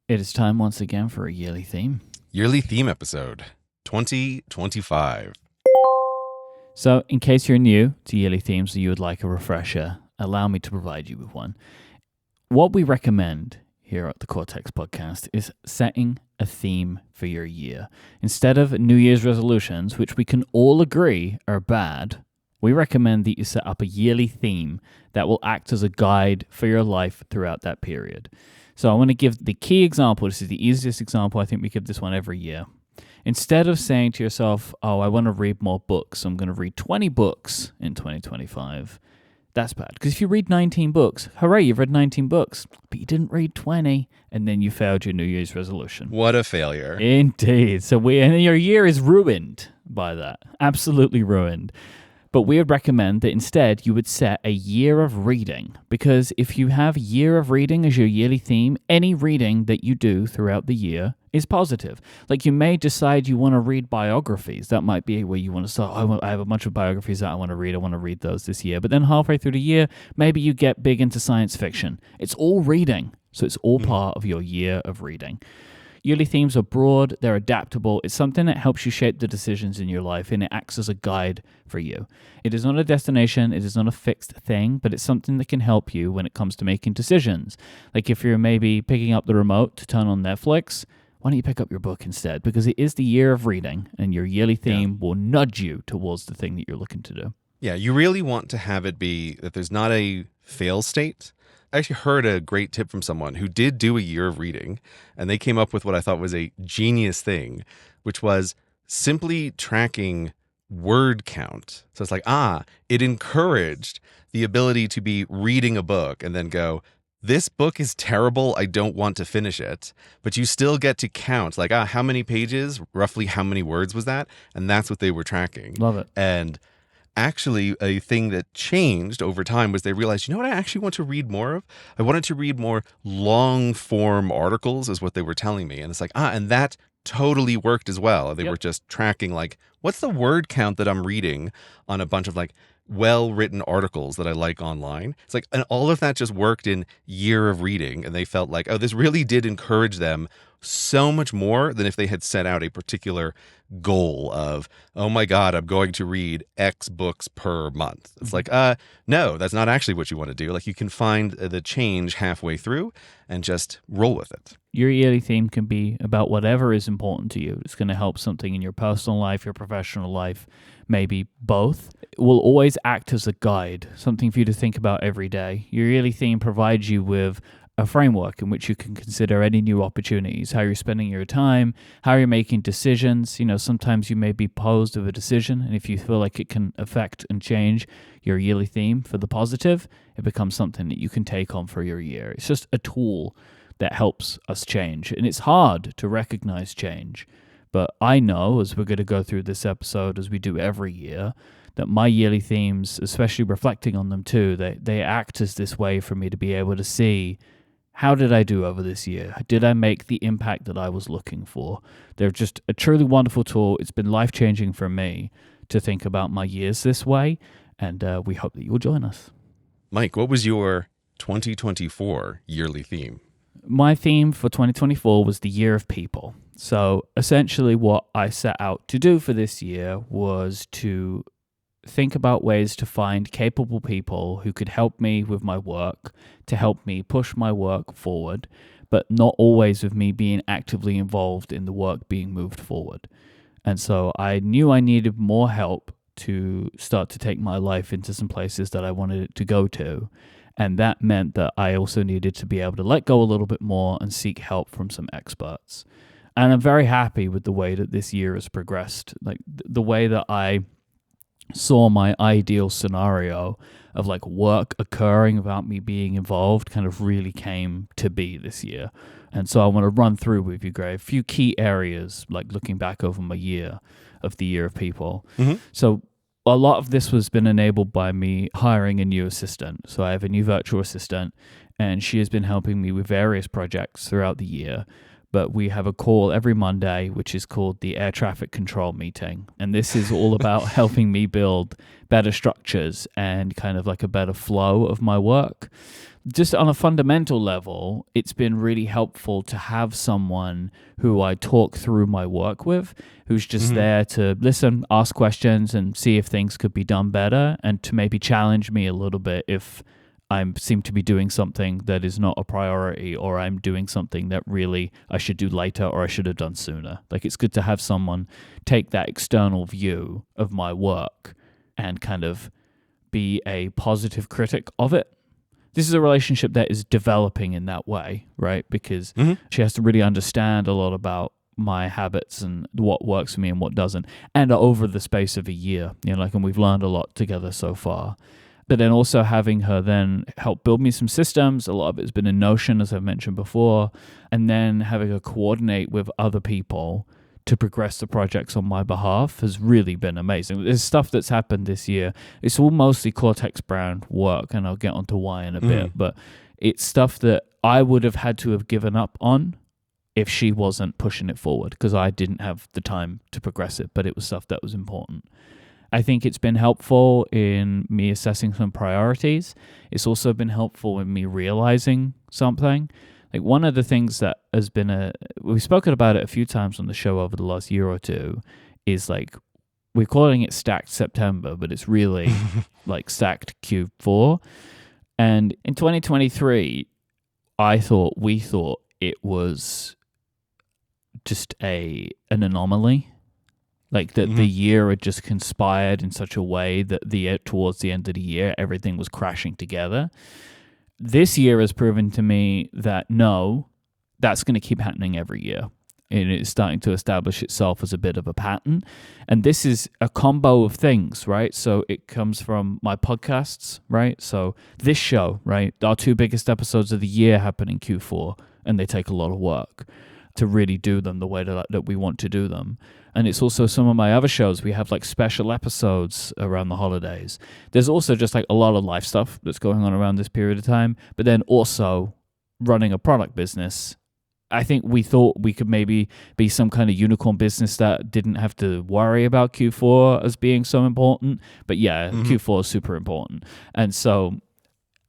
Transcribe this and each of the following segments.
It is time once again for a yearly theme. Yearly theme episode 2025. So, in case you're new to yearly themes or you would like a refresher, allow me to provide you with one. What we recommend here at the Cortex podcast is setting a theme for your year. Instead of New Year's resolutions, which we can all agree are bad, we recommend that you set up a yearly theme that will act as a guide for your life throughout that period. So I want to give the key example. This is the easiest example. I think we give this one every year. Instead of saying to yourself, oh, I want to read more books, so I'm going to read 20 books in 2025. That's bad. Because if you read 19 books, hooray, you've read 19 books, but you didn't read 20, and then you failed your New Year's resolution. What a failure. Indeed. And your year is ruined by that. Absolutely ruined. But we would recommend that instead you would set a year of reading, because if you have year of reading as your yearly theme, any reading that you do throughout the year is positive. Like you may decide you want to read biographies. That might be where you want to start. I have a bunch of biographies that I want to read. I want to read those this year. But then halfway through the year, maybe you get big into science fiction. It's all reading. So it's all part of your year of reading. Yearly themes are broad, they're adaptable. It's something that helps you shape the decisions in your life, and it acts as a guide for you. It is not a destination, it is not a fixed thing, but it's something that can help you when it comes to making decisions. Like if you're maybe picking up the remote to turn on Netflix, why don't you pick up your book instead? Because it is the year of reading, and your yearly theme will nudge you towards the thing that you're looking to do. Yeah, you really want to have it be that there's not a fail state. I actually heard a great tip from someone who did do a year of reading, and they came up with what I thought was a genius thing, which was simply tracking word count. So it's like, it encouraged the ability to be reading a book and then go, this book is terrible, I don't want to finish it. But you still get to count, like, how many pages, roughly how many words was that? And that's what they were tracking. Love it. And actually, a thing that changed over time was they realized, you know what I actually want to read more of? I wanted to read more long-form articles is what they were telling me. And it's like, and that totally worked as well. They were just tracking, like, what's the word count that I'm reading on a bunch of, like, well-written articles that I like online. It's like, and all of that just worked in year of reading. And they felt like, this really did encourage them so much more than if they had set out a particular goal of, oh my God, I'm going to read X books per month. It's like, no, that's not actually what you want to do. Like you can find the change halfway through and just roll with it. Your yearly theme can be about whatever is important to you. It's going to help something in your personal life, your professional life, maybe both. It will always act as a guide, something for you to think about every day. Your yearly theme provides you with a framework in which you can consider any new opportunities, how you're spending your time, how you're making decisions. You know, sometimes you may be posed with a decision, and if you feel like it can affect and change your yearly theme for the positive, it becomes something that you can take on for your year. It's just a tool that helps us change, and it's hard to recognize change. But I know, as we're going to go through this episode, as we do every year, that my yearly themes, especially reflecting on them too, they act as this way for me to be able to see, how did I do over this year? Did I make the impact that I was looking for? They're just a truly wonderful tool. It's been life-changing for me to think about my years this way, and we hope that you'll join us. Myke, what was your 2024 yearly theme? My theme for 2024 was the year of people. So essentially what I set out to do for this year was to think about ways to find capable people who could help me with my work, to help me push my work forward, but not always with me being actively involved in the work being moved forward. And so I knew I needed more help to start to take my life into some places that I wanted it to go to. And that meant that I also needed to be able to let go a little bit more and seek help from some experts. And I'm very happy with the way that this year has progressed. Like the way that I saw my ideal scenario of like work occurring without me being involved kind of really came to be this year. And so I want to run through with you, Gray, a few key areas, like looking back over my year of the year of people. Mm-hmm. So a lot of this was been enabled by me hiring a new assistant. So I have a new virtual assistant, and she has been helping me with various projects throughout the year. But we have a call every Monday, which is called the air traffic control meeting. And this is all about helping me build better structures and kind of like a better flow of my work. just on a fundamental level, it's been really helpful to have someone who I talk through my work with, who's just there to listen, ask questions, and see if things could be done better, and to maybe challenge me a little bit if I seem to be doing something that is not a priority, or I'm doing something that really I should do later or I should have done sooner. Like, it's good to have someone take that external view of my work and kind of be a positive critic of it. This is a relationship that is developing in that way, right? Because she has to really understand a lot about my habits and what works for me and what doesn't. And over the space of a year, and we've learned a lot together so far. But then also having her then help build me some systems. A lot of it's been in Notion, as I've mentioned before. And then having her coordinate with other people to progress the projects on my behalf has really been amazing. There's stuff that's happened this year. It's all mostly Cortex brand work, and I'll get onto why in a bit. But it's stuff that I would have had to have given up on if she wasn't pushing it forward, because I didn't have the time to progress it, but it was stuff that was important. I think it's been helpful in me assessing some priorities. It's also been helpful in me realizing something. Like, one of the things that has been we've spoken about it a few times on the show over the last year or two, is like, we're calling it stacked September, but it's really like stacked Q4. And in 2023, we thought it was just an anomaly. Like, that the year had just conspired in such a way that towards the end of the year, everything was crashing together. This year has proven to me that no, that's going to keep happening every year. And it's starting to establish itself as a bit of a pattern. And this is a combo of things, right? So it comes from my podcasts, right? So this show, right? Our 2 biggest episodes of the year happen in Q4, and they take a lot of work to really do them the way that we want to do them. And it's also some of my other shows. We have like special episodes around the holidays. There's also just like a lot of life stuff that's going on around this period of time. But then also running a product business. I think we thought we could maybe be some kind of unicorn business that didn't have to worry about Q4 as being so important. But yeah, Q4 is super important. And so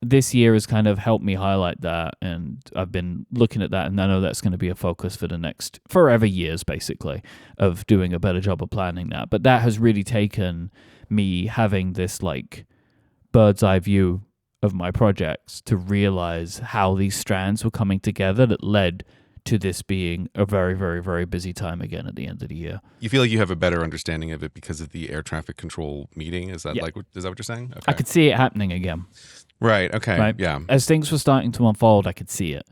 this year has kind of helped me highlight that, and I've been looking at that, and I know that's going to be a focus for the next forever years, basically, of doing a better job of planning that. But that has really taken me having this like bird's eye view of my projects to realize how these strands were coming together that led to this being a very, very, very busy time again at the end of the year. You feel like you have a better understanding of it because of the air traffic control meeting? Is that is that what you're saying? Okay. I could see it happening again. Right. Okay. Right? Yeah. As things were starting to unfold, I could see it.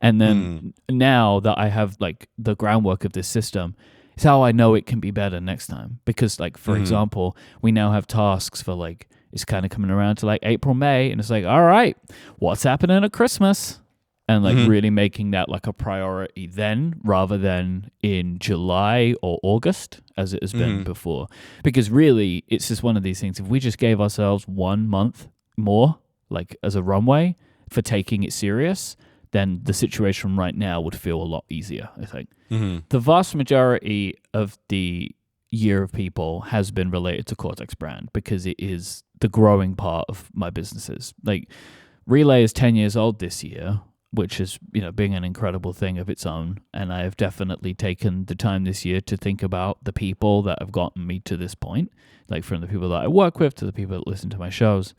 And then now that I have like the groundwork of this system, it's how I know it can be better next time. Because like, for example, we now have tasks for like, it's kind of coming around to like April, May, and it's like, all right, what's happening at Christmas? And like really making that like a priority then, rather than in July or August as it has been before. Because really, it's just one of these things. If we just gave ourselves 1 month more, like as a runway for taking it serious, then the situation right now would feel a lot easier, I think. The vast majority of the year of people has been related to Cortex brand, because it is the growing part of my businesses. Like, Relay is 10 years old this year, which is, being an incredible thing of its own. And I have definitely taken the time this year to think about the people that have gotten me to this point, like from the people that I work with to the people that listen to my shows.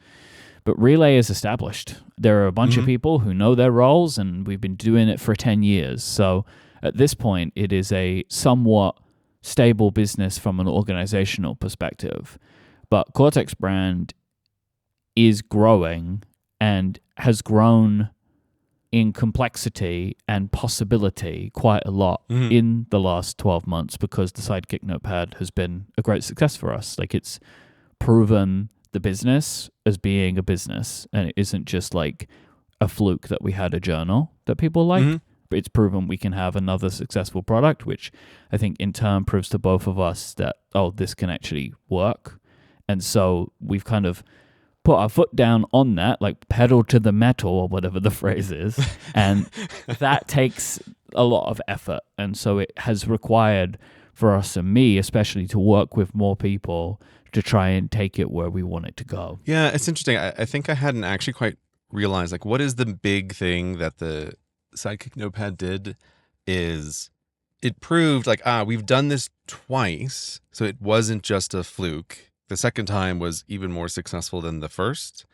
But Relay is established. There are a bunch of people who know their roles, and we've been doing it for 10 years. So at this point, it is a somewhat stable business from an organizational perspective. But Cortex brand is growing and has grown in complexity and possibility quite a lot in the last 12 months, because the Sidekick Notepad has been a great success for us. Like, it's proven the business as being a business, and it isn't just like a fluke that we had a journal that people liked, but it's proven we can have another successful product, which I think in turn proves to both of us that, this can actually work. And so we've kind of put our foot down on that, like pedal to the metal or whatever the phrase is. And that takes a lot of effort. And so it has required for us, and me especially, to work with more people to try and take it where we want it to go. Yeah, it's interesting. I think I hadn't actually quite realize like what is the big thing that the Sidekick Notepad did is it proved like, we've done this twice, so it wasn't just a fluke. The second time was even more successful than the first.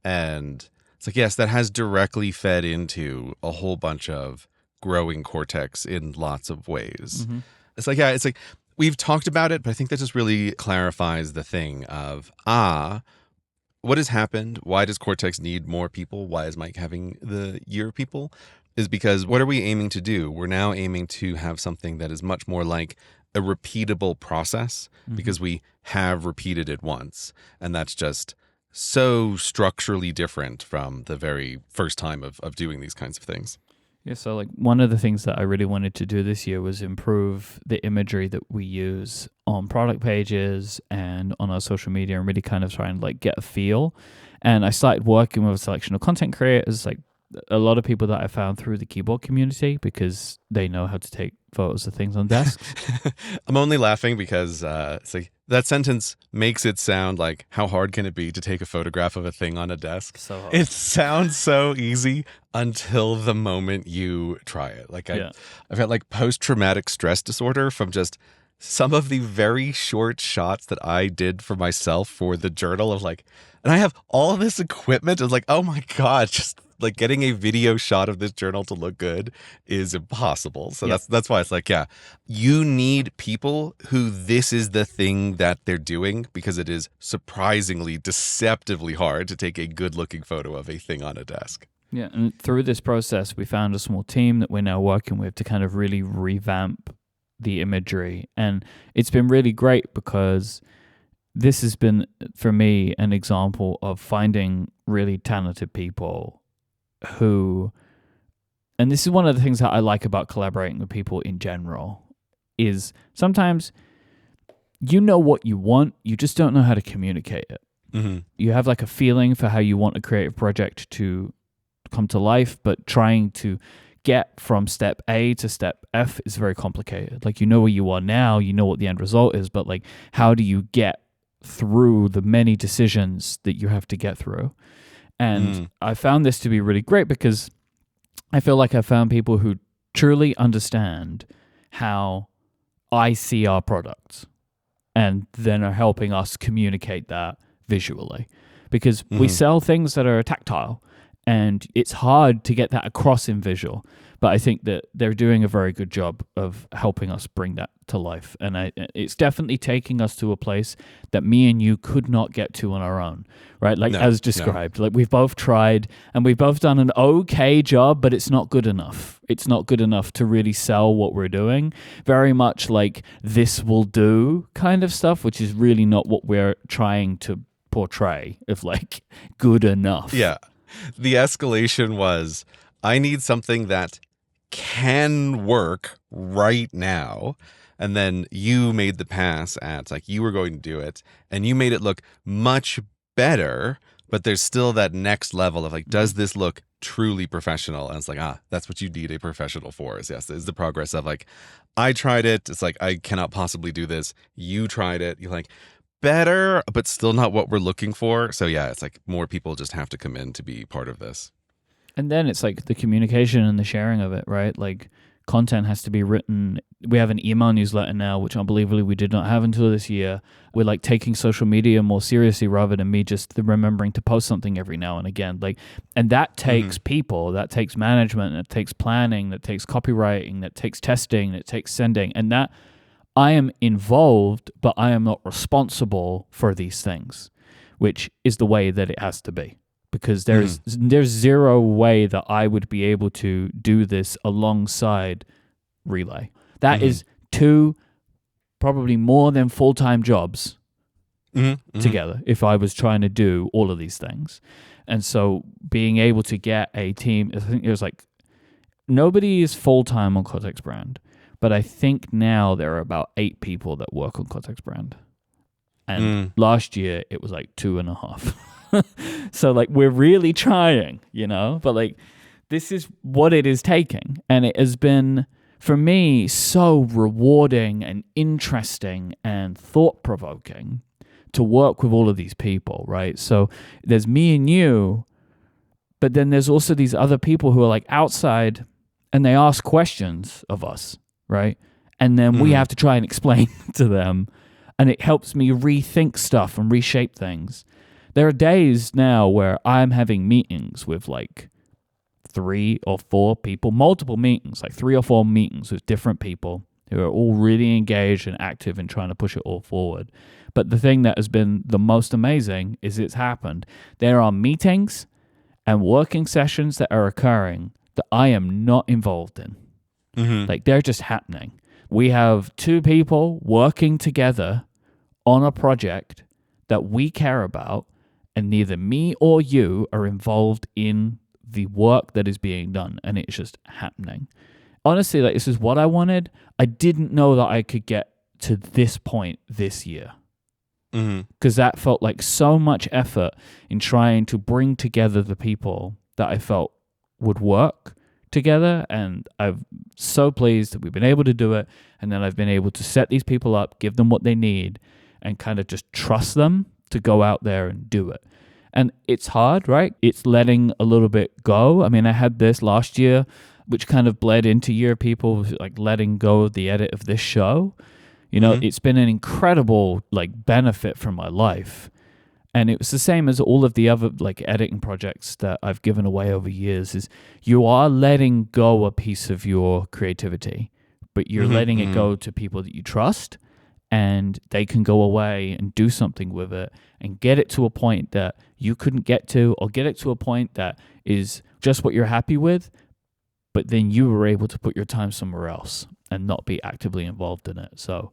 And it's like, yes, that has directly fed into a whole bunch of growing Cortex in lots of ways. Mm-hmm. It's like, yeah, it's like we've talked about it, but I think that just really clarifies the thing of, what has happened? Why does Cortex need more people? Why is Myke having the year of people? Is because what are we aiming to do? We're now aiming to have something that is much more like a repeatable process because we have repeated it once. And that's just so structurally different from the very first time of doing these kinds of things. Yeah, so like one of the things that I really wanted to do this year was improve the imagery that we use on product pages and on our social media and really kind of try and like get a feel. And I started working with a selection of content creators, like a lot of people that I found through the keyboard community because they know how to take photos of things on desks. I'm only laughing because it's like that sentence makes it sound like how hard can it be to take a photograph of a thing on a desk? So hard. It sounds so easy until the moment you try it. Like I've had like post-traumatic stress disorder from just some of the very short shots that I did for myself for the journal of like, and I have all this equipment. It's like, oh my God, just like getting a video shot of this journal to look good is impossible. So that's why it's like, yeah, you need people who this is the thing that they're doing because it is surprisingly, deceptively hard to take a good looking photo of a thing on a desk. Yeah, and through this process, we found a small team that we're now working with to kind of really revamp the imagery. And it's been really great because this has been, for me, an example of finding really talented people who, and this is one of the things that I like about collaborating with people in general, is sometimes you know what you want, you just don't know how to communicate it. Mm-hmm. You have like a feeling for how you want a creative project to come to life, but trying to get from step A to step F is very complicated. Like, you know where you are now, you know what the end result is, but like, how do you get through the many decisions that you have to get through? And I found this to be really great because I feel like I found people who truly understand how I see our products and then are helping us communicate that visually. Because we sell things that are tactile and it's hard to get that across in visual. But I think that they're doing a very good job of helping us bring that to life. And it's definitely taking us to a place that me and you could not get to on our own, right? Like as described, like we've both tried and we've both done an okay job, but it's not good enough. It's not good enough to really sell what we're doing. Very much like this will do kind of stuff, which is really not what we're trying to portray of like good enough. Yeah. The escalation was, I need something that can work right now. And then you made the pass at like you were going to do it and you made it look much better, but there's still that next level of like, does this look truly professional? And it's like, that's what you need a professional for is the progress of like, I tried it. It's like, I cannot possibly do this. You tried it. You're like, better, but still not what we're looking for. So yeah, it's like more people just have to come in to be part of this. And then it's like the communication and the sharing of it, right? Like content has to be written. We have an email newsletter now, which unbelievably we did not have until this year. We're like taking social media more seriously rather than me just remembering to post something every now and again. Like, and that takes people, that takes management, that takes planning, that takes copywriting, that takes testing, that takes sending. And that I am involved, but I am not responsible for these things, which is the way that it has to be. Because there's zero way that I would be able to do this alongside Relay. That is two, probably more than full-time jobs together if I was trying to do all of these things. And so being able to get a team, I think it was like, nobody is full-time on Cortex Brand, but I think now there are about 8 people that work on Cortex Brand. And last year it was like 2.5. So like we're really trying, you know, but like this is what it is taking. And it has been, for me, so rewarding and interesting and thought-provoking to work with all of these people, right? So there's me and you, But then there's also these other people who are like outside and they ask questions of us, right? And then we have to try and explain to them. And it helps me rethink stuff and reshape things. There are days now where I'm having meetings with like 3 or 4 people, multiple meetings, like 3 or 4 meetings with different people who are all really engaged and active in trying to push it all forward. But the thing that has been the most amazing is it's happened. There are meetings and working sessions that are occurring that I am not involved in. Like they're just happening. We have 2 people working together on a project that we care about, and neither me or you are involved in the work that is being done, and it's just happening. Honestly, like this is what I wanted. I didn't know that I could get to this point this year. Because that felt like so much effort in trying to bring together the people that I felt would work together. And I'm so pleased that we've been able to do it. And then I've been able to set these people up, give them what they need, and kind of just trust them to go out there and do it. And it's hard, right? It's letting a little bit go. I mean, I had this last year, which kind of bled into Year People, like letting go of the edit of this show. You know, it's been an incredible like benefit from my life. And it was the same as all of the other like editing projects that I've given away over years is you are letting go a piece of your creativity, but you're letting it go to people that you trust, and they can go away and do something with it and get it to a point that you couldn't get to, or get it to a point that is just what you're happy with, but then you were able to put your time somewhere else and not be actively involved in it. So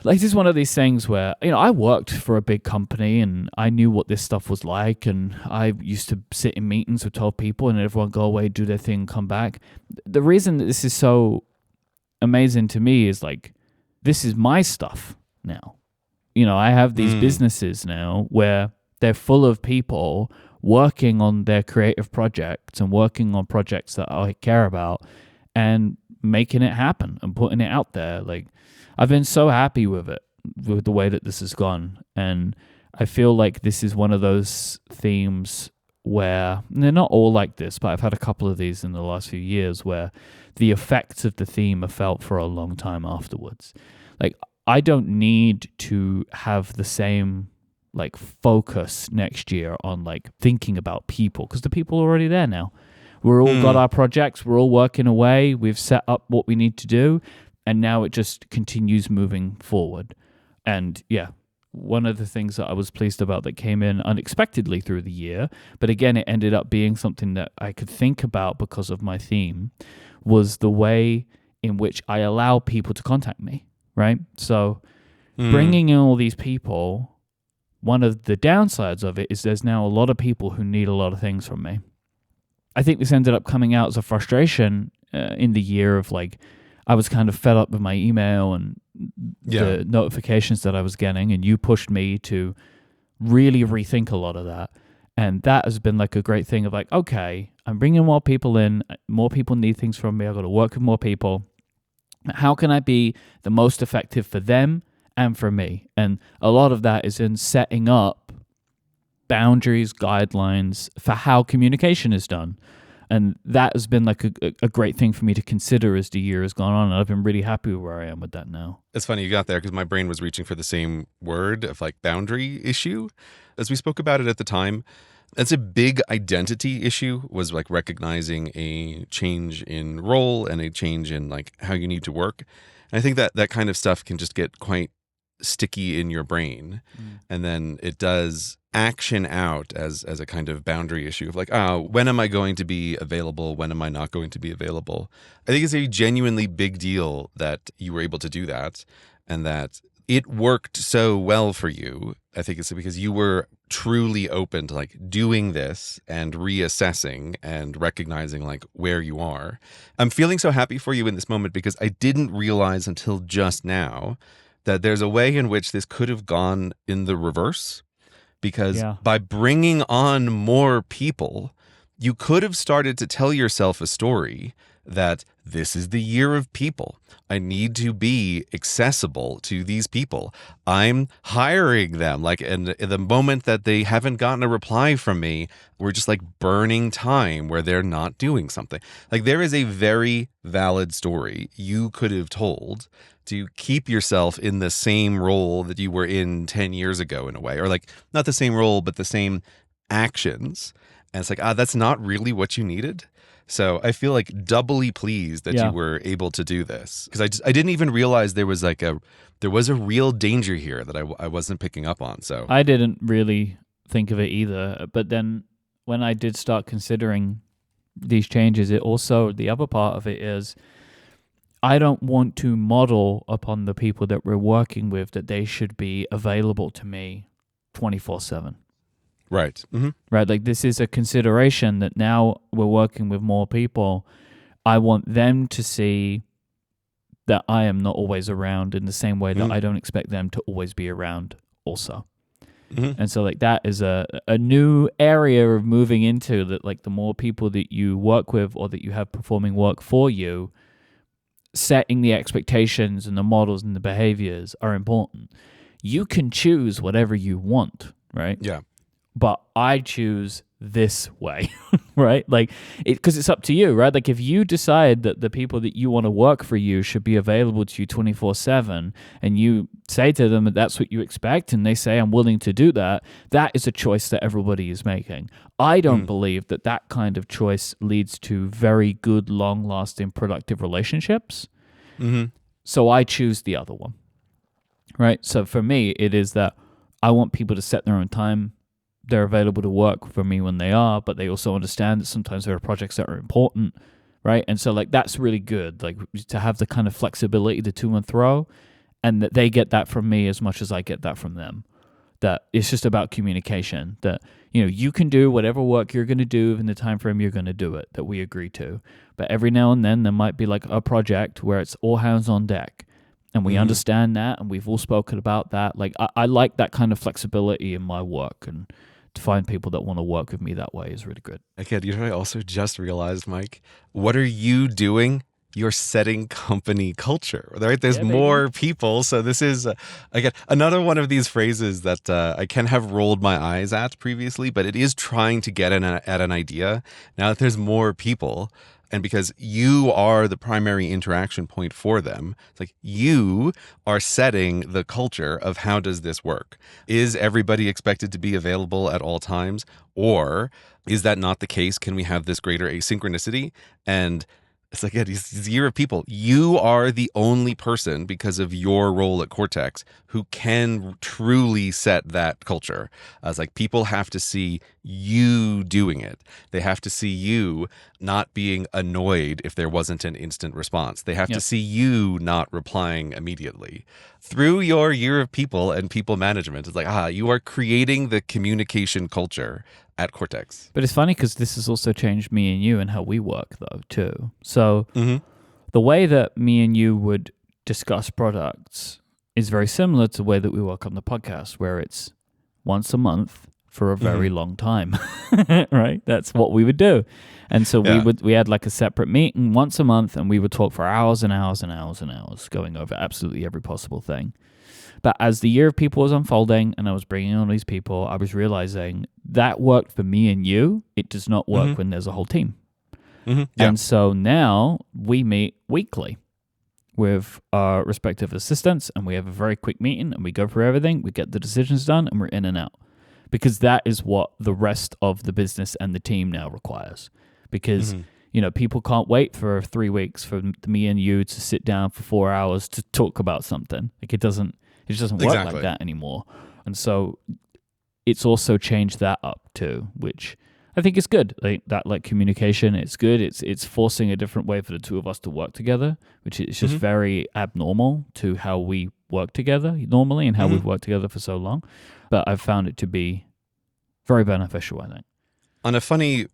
like this is one of these things where, you know, I worked for a big company and I knew what this stuff was like, and I used to sit in meetings with 12 people and everyone go away, do their thing, come back. The reason that this is so amazing to me is like, this is my stuff now. You know, I have these businesses now where they're full of people working on their creative projects and working on projects that I care about and making it happen and putting it out there. Like, I've been so happy with it, with the way that this has gone. And I feel like this is one of those themes where, and they're not all like this, but I've had a couple of these in the last few years where the effects of the theme are felt for a long time afterwards. Like, I don't need to have the same like focus next year on like thinking about people, because the people are already there now. We're all got our projects, we're all working away, we've set up what we need to do, and now it just continues moving forward. And yeah, one of the things that I was pleased about that came in unexpectedly through the year, but again, it ended up being something that I could think about because of my theme, was the way in which I allow people to contact me, right? So bringing in all these people, one of the downsides of it is there's now a lot of people who need a lot of things from me. I think this ended up coming out as a frustration in the year of like, I was kind of fed up with my email and the notifications that I was getting, and you pushed me to really rethink a lot of that. And that has been like a great thing of like, okay, I'm bringing more people in, more people need things from me, I've got to work with more people. How can I be the most effective for them and for me? And a lot of that is in setting up boundaries, guidelines for how communication is done. And that has been like a great thing for me to consider as the year has gone on. And I've been really happy with where I am with that now. It's funny you got there because my brain was reaching for the same word of like boundary issue as we spoke about it at the time. It's a big identity issue, was like recognizing a change in role and a change in like how you need to work. And I think that that kind of stuff can just get quite sticky in your brain. And then it does action out as a kind of boundary issue of like, when am I going to be available? When am I not going to be available? I think it's a genuinely big deal that you were able to do that and that it worked so well for you. I think it's because you were truly open to like doing this and reassessing and recognizing like where you are. I'm feeling so happy for you in this moment because I didn't realize until just now that there's a way in which this could have gone in the reverse, because by bringing on more people, you could have started to tell yourself a story that this is the year of people. I need to be accessible to these people. I'm hiring them. Like, and the moment that they haven't gotten a reply from me, we're just like burning time where they're not doing something. Like, there is a very valid story you could have told to keep yourself in the same role that you were in 10 years ago, in a way, or like not the same role, but the same actions. And it's like, that's not really what you needed. So I feel like doubly pleased that Yeah. you were able to do this, because I didn't even realize there was a real danger here that I wasn't picking up on. So I didn't really think of it either. But then when I did start considering these changes, it also, the other part of it is, I don't want to model upon the people that we're working with that they should be available to me 24/7. right. Mm-hmm. Right? Like, this is a consideration that now we're working with more people. I want them to see that I am not always around in the same way that I don't expect them to always be around also. Mm-hmm. And so, like, that is a new area of moving into, that, like, the more people that you work with or that you have performing work for you, setting the expectations and the models and the behaviors are important. You can choose whatever you want, right? Yeah. But I choose this way, right? Like, because it's up to you, right? Like, if you decide that the people that you want to work for you should be available to you 24/7, and you say to them that that's what you expect, and they say, I'm willing to do that, that is a choice that everybody is making. I don't believe that that kind of choice leads to very good, long-lasting, productive relationships. Mm-hmm. So I choose the other one, right? So for me, it is that I want people to set their own time. They're available to work for me when they are, but they also understand that sometimes there are projects that are important, right? And so, like, that's really good, like, to have the kind of flexibility, the to and fro, and that they get that from me as much as I get that from them. That it's just about communication, that, you know, you can do whatever work you're going to do in the time frame you're going to do it, that we agree to. But every now and then there might be like a project where it's all hands on deck, and we understand that, and we've all spoken about that. Like, I like that kind of flexibility in my work, and to find people that want to work with me that way is really good. Again, you know what I also just realized, Myke? What are you doing? You're setting company culture, right? There's more people. So this is, again, another one of these phrases that I can have rolled my eyes at previously, but it is trying to get at an idea. Now that there's more people, and because you are the primary interaction point for them, it's like you are setting the culture of how does this work? Is everybody expected to be available at all times? Or is that not the case? Can we have this greater asynchronicity? And it's like, yeah, it's a year of people. You are the only person, because of your role at Cortex, who can truly set that culture. It's like, people have to see you doing it. They have to see you not being annoyed if there wasn't an instant response. They have to see you not replying immediately. Through your year of people and people management, it's like, you are creating the communication culture at Cortex. But it's funny because this has also changed me and you and how we work, though, too. So the way that me and you would discuss products is very similar to the way that we work on the podcast, where it's once a month for a very long time, right? That's what we would do. And so we had like a separate meeting once a month, and we would talk for hours and hours and hours and hours, going over absolutely every possible thing. But as the year of people was unfolding and I was bringing on these people, I was realizing that worked for me and you. It does not work when there's a whole team. And so now we meet weekly with our respective assistants, and we have a very quick meeting, and we go through everything. We get the decisions done, and we're in and out, because that is what the rest of the business and the team now requires. Because you know, people can't wait for 3 weeks for me and you to sit down for 4 hours to talk about something. Like, it just doesn't work like that anymore. And so it's also changed that up too, which I think is good. Like communication, it's good. It's forcing a different way for the two of us to work together, which is just very abnormal to how we work together normally and how we've worked together for so long. But I've found it to be very beneficial, I think. On a funny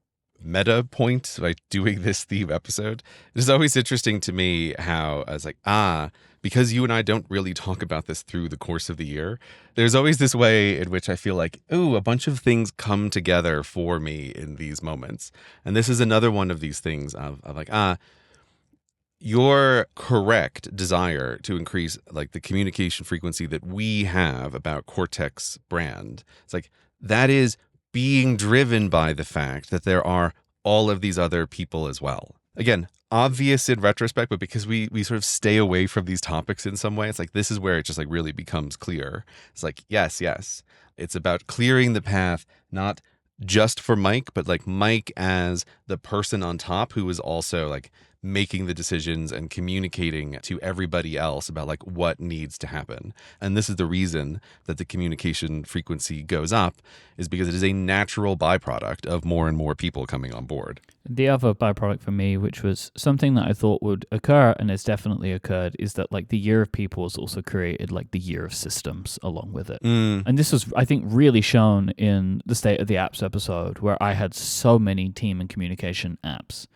meta point, like doing this theme episode, it is always interesting to me how I was like, because you and I don't really talk about this through the course of the year, there's always this way in which I feel like, a bunch of things come together for me in these moments. And this is another one of these things of like, your correct desire to increase like the communication frequency that we have about Cortex brand, it's like that is being driven by the fact that there are all of these other people as well. Again, obvious in retrospect, but because we sort of stay away from these topics in some way, it's like this is where it just like really becomes clear. It's like, yes. It's about clearing the path, not just for Myke, but like Myke as the person on top who is also like making the decisions and communicating to everybody else about like what needs to happen. And this is the reason that the communication frequency goes up, is because it is a natural byproduct of more and more people coming on board. The other byproduct for me, which was something that I thought would occur and has definitely occurred, is that like the year of people has also created like the year of systems along with it. And this was, I think, really shown in the State of the Apps episode, where I had so many team and communication apps.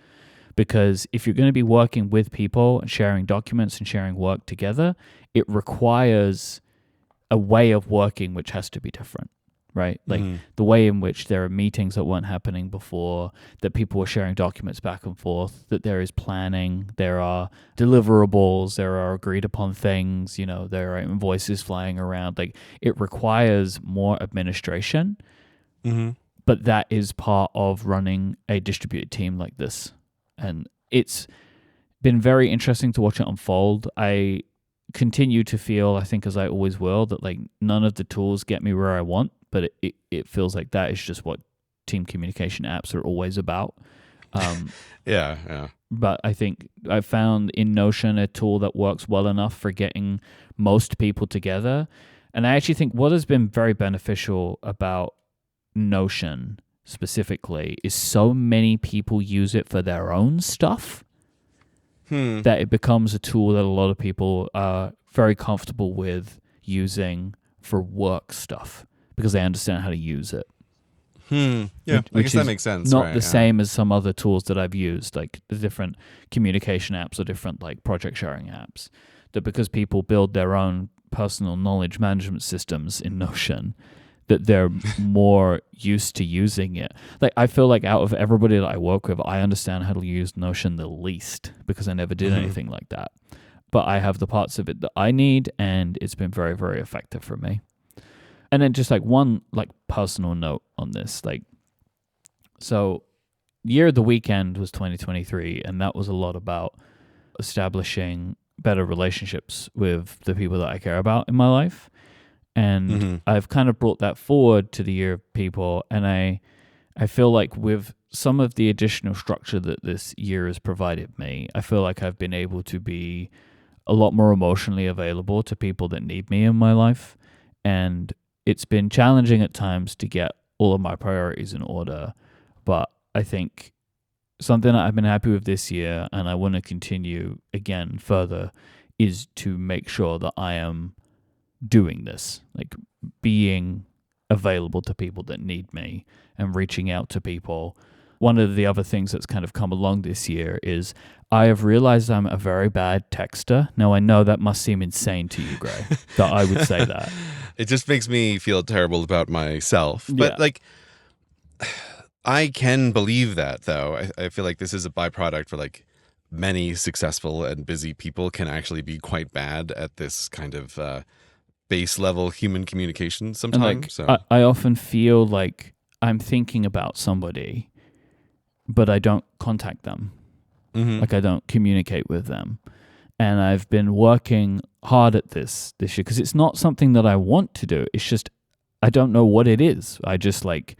Because if you're going to be working with people and sharing documents and sharing work together, it requires a way of working which has to be different, right? Like the way in which there are meetings that weren't happening before, that people are sharing documents back and forth, that there is planning, there are deliverables, there are agreed upon things, there are invoices flying around. Like it requires more administration, but that is part of running a distributed team like this. And it's been very interesting to watch it unfold. I continue to feel, I think as I always will, that like none of the tools get me where I want, but it feels like that is just what team communication apps are always about. Yeah. But I think I found in Notion a tool that works well enough for getting most people together. And I actually think what has been very beneficial about Notion specifically is so many people use it for their own stuff that it becomes a tool that a lot of people are very comfortable with using for work stuff because they understand how to use it. Yeah, I guess that makes sense. Not the same as some other tools that I've used, like the different communication apps or different like project sharing apps, that because people build their own personal knowledge management systems in Notion, that they're more used to using it. Like I feel like out of everybody that I work with, I understand how to use Notion the least because I never did anything like that. But I have the parts of it that I need, and it's been very, very effective for me. And then just like one like personal note on this, like, so year of the weekend was 2023, and that was a lot about establishing better relationships with the people that I care about in my life. And I've kind of brought that forward to the year of people. And I feel like with some of the additional structure that this year has provided me, I feel like I've been able to be a lot more emotionally available to people that need me in my life. And it's been challenging at times to get all of my priorities in order. But I think something that I've been happy with this year, and I want to continue again further, is to make sure that I am doing this, like being available to people that need me and reaching out to people. One of the other things that's kind of come along this year is I have realized I'm a very bad texter. Now, I know that must seem insane to you, Gray, that I would say that. It just makes me feel terrible about myself. But like, I can believe that, though. I feel like this is a byproduct for like many successful and busy people can actually be quite bad at this kind of base level human communication sometimes. Like, I often feel like I'm thinking about somebody, but I don't contact them. Like I don't communicate with them. And I've been working hard at this year because it's not something that I want to do. It's just, I don't know what it is. I just like,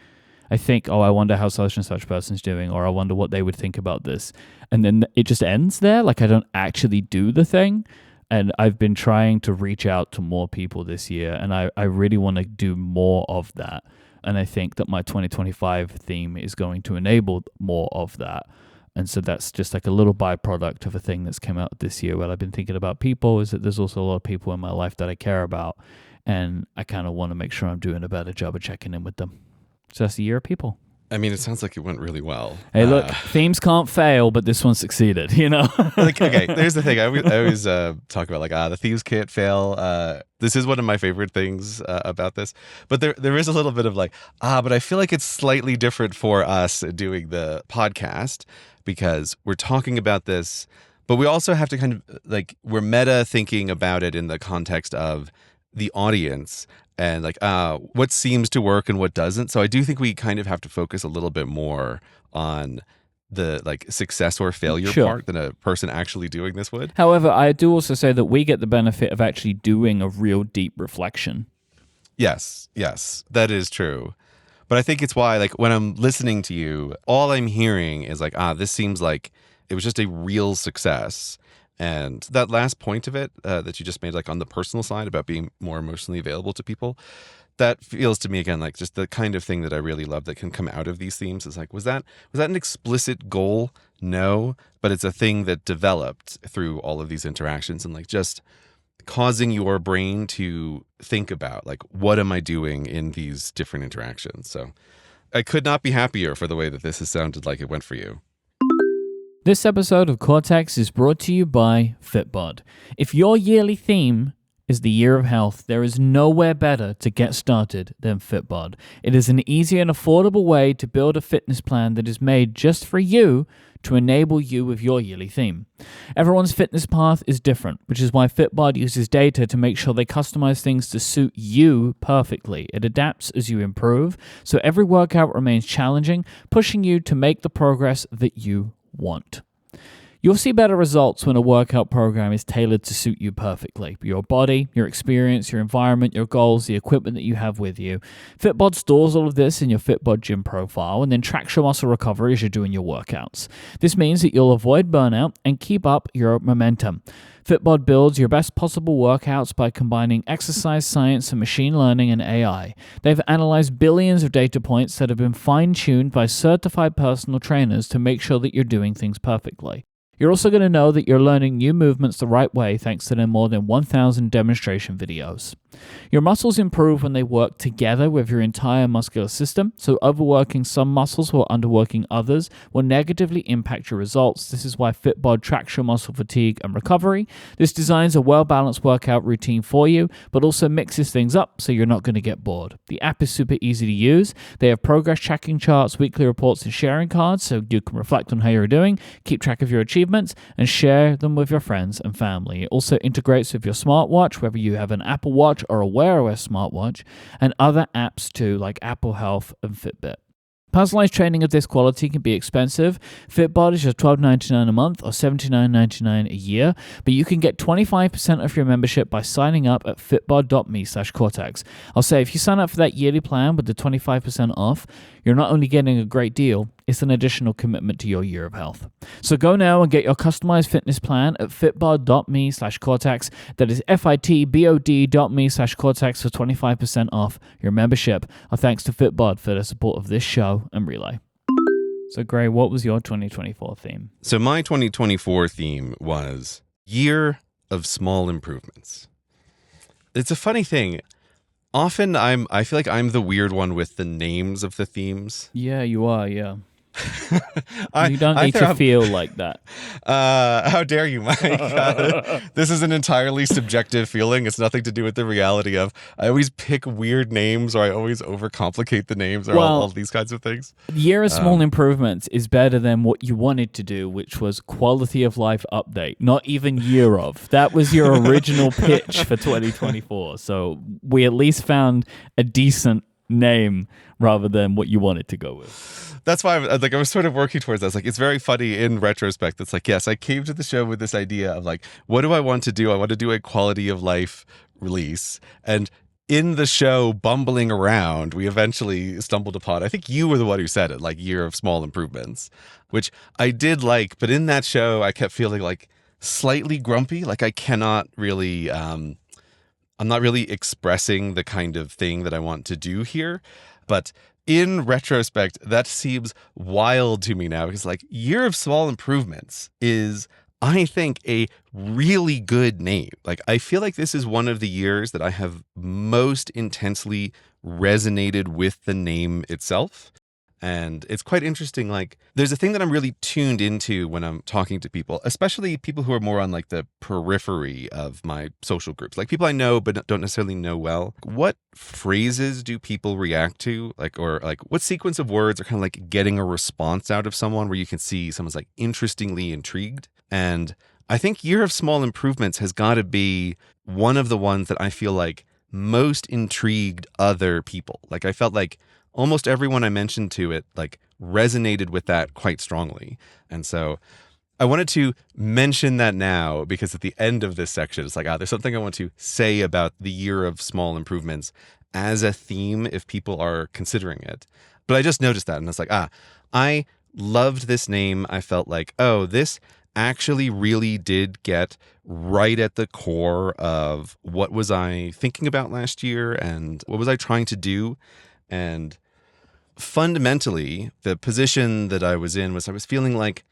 I think, oh, I wonder how such and such person's doing, or I wonder what they would think about this. And then it just ends there. Like I don't actually do the thing. And I've been trying to reach out to more people this year, and I really want to do more of that. And I think that my 2025 theme is going to enable more of that. And so that's just like a little byproduct of a thing that's come out this year where I've been thinking about people, is that there's also a lot of people in my life that I care about, and I kind of want to make sure I'm doing a better job of checking in with them. So that's the year of people. I mean, it sounds like it went really well. Hey, look, themes can't fail, but this one succeeded, you know? Like, okay, there's the thing. I always talk about like, the themes can't fail. This is one of my favorite things about this. But there is a little bit of like, but I feel like it's slightly different for us doing the podcast because we're talking about this, But we also have to kind of like, we're meta thinking about it in the context of the audience and like what seems to work and what doesn't. So I do think we kind of have to focus a little bit more on the like success or failure Sure. part than a person actually doing this would. However, I do also say that we get the benefit of actually doing a real deep reflection. Yes, that is true. But I think it's why, like, when I'm listening to you, all I'm hearing is like, this seems like it was just a real success. And that last point of it that you just made, like on the personal side about being more emotionally available to people, that feels to me again like just the kind of thing that I really love that can come out of these themes. Is like, was that an explicit goal? No, but it's a thing that developed through all of these interactions and like just causing your brain to think about like, what am I doing in these different interactions? So I could not be happier for the way that this has sounded like it went for you. This episode of Cortex is brought to you by Fitbod. If your yearly theme is the year of health, there is nowhere better to get started than Fitbod. It is an easy and affordable way to build a fitness plan that is made just for you to enable you with your yearly theme. Everyone's fitness path is different, which is why Fitbod uses data to make sure they customize things to suit you perfectly. It adapts as you improve, so every workout remains challenging, pushing you to make the progress that you want. You'll see better results when a workout program is tailored to suit you perfectly. Your body, your experience, your environment, your goals, the equipment that you have with you. Fitbod stores all of this in your Fitbod gym profile and then tracks your muscle recovery as you're doing your workouts. This means that you'll avoid burnout and keep up your momentum. Fitbod builds your best possible workouts by combining exercise science and machine learning and AI. They've analyzed billions of data points that have been fine-tuned by certified personal trainers to make sure that you're doing things perfectly. You're also going to know that you're learning new movements the right way thanks to their more than 1,000 demonstration videos. Your muscles improve when they work together with your entire muscular system, so overworking some muscles while underworking others will negatively impact your results. This is why Fitbod tracks your muscle fatigue and recovery. This designs a well-balanced workout routine for you, but also mixes things up so you're not going to get bored. The app is super easy to use. They have progress tracking charts, weekly reports, and sharing cards, so you can reflect on how you're doing, keep track of your achievements, and share them with your friends and family. It also integrates with your smartwatch, whether you have an Apple Watch or a Wear OS smartwatch, and other apps too, like Apple Health and Fitbit. Personalized training of this quality can be expensive. Fitbod is just $12.99 a month or $79.99 a year, but you can get 25% off your membership by signing up at fitbod.me/cortex. I'll say if you sign up for that yearly plan with the 25% off, you're not only getting a great deal, it's an additional commitment to your year of health. So go now and get your customized fitness plan at fitbod.me/cortex. That is fitbod.me/cortex for 25% off your membership. Our thanks to Fitbod for their support of this show and Relay. So Gray, what was your 2024 theme? So my 2024 theme was Year of Small Improvements. It's a funny thing. Often I feel like I'm the weird one with the names of the themes. Yeah, you are, yeah. You don't need to feel like that. How dare you, Mike? This is an entirely subjective feeling. It's nothing to do with the reality of I always pick weird names or I always overcomplicate the names or all these kinds of things. Year of Small Improvements is better than what you wanted to do, which was Quality of Life Update, not even Year of. That was your original pitch for 2024. So we at least found a decent name rather than what you wanted to go with. That's why I was sort of working towards that. I was like, it's very funny in retrospect. It's like, yes, I came to the show with this idea of like, what do I want to do? I want to do a quality of life release. And in the show, bumbling around, we eventually stumbled upon, I think you were the one who said it, like Year of Small Improvements, which I did like. But in that show, I kept feeling like slightly grumpy. Like I cannot really, I'm not really expressing the kind of thing that I want to do here. But in retrospect, that seems wild to me now because like Year of Small Improvements is, I think, a really good name. Like I feel like this is one of the years that I have most intensely resonated with the name itself. And it's quite interesting. Like there's a thing that I'm really tuned into when I'm talking to people, especially people who are more on like the periphery of my social groups, like people I know but don't necessarily know well. What phrases do people react to? Or what sequence of words are kind of like getting a response out of someone where you can see someone's like interestingly intrigued? And I think Year of Small Improvements has got to be one of the ones that I feel like most intrigued other people. Like I felt like almost everyone I mentioned to it like resonated with that quite strongly. And so I wanted to mention that now because at the end of this section, it's like, there's something I want to say about the Year of Small Improvements as a theme if people are considering it. But I just noticed that and it's like, I loved this name. I felt like, this actually really did get right at the core of what was I thinking about last year and what was I trying to do. And fundamentally, the position that I was in was I was feeling like,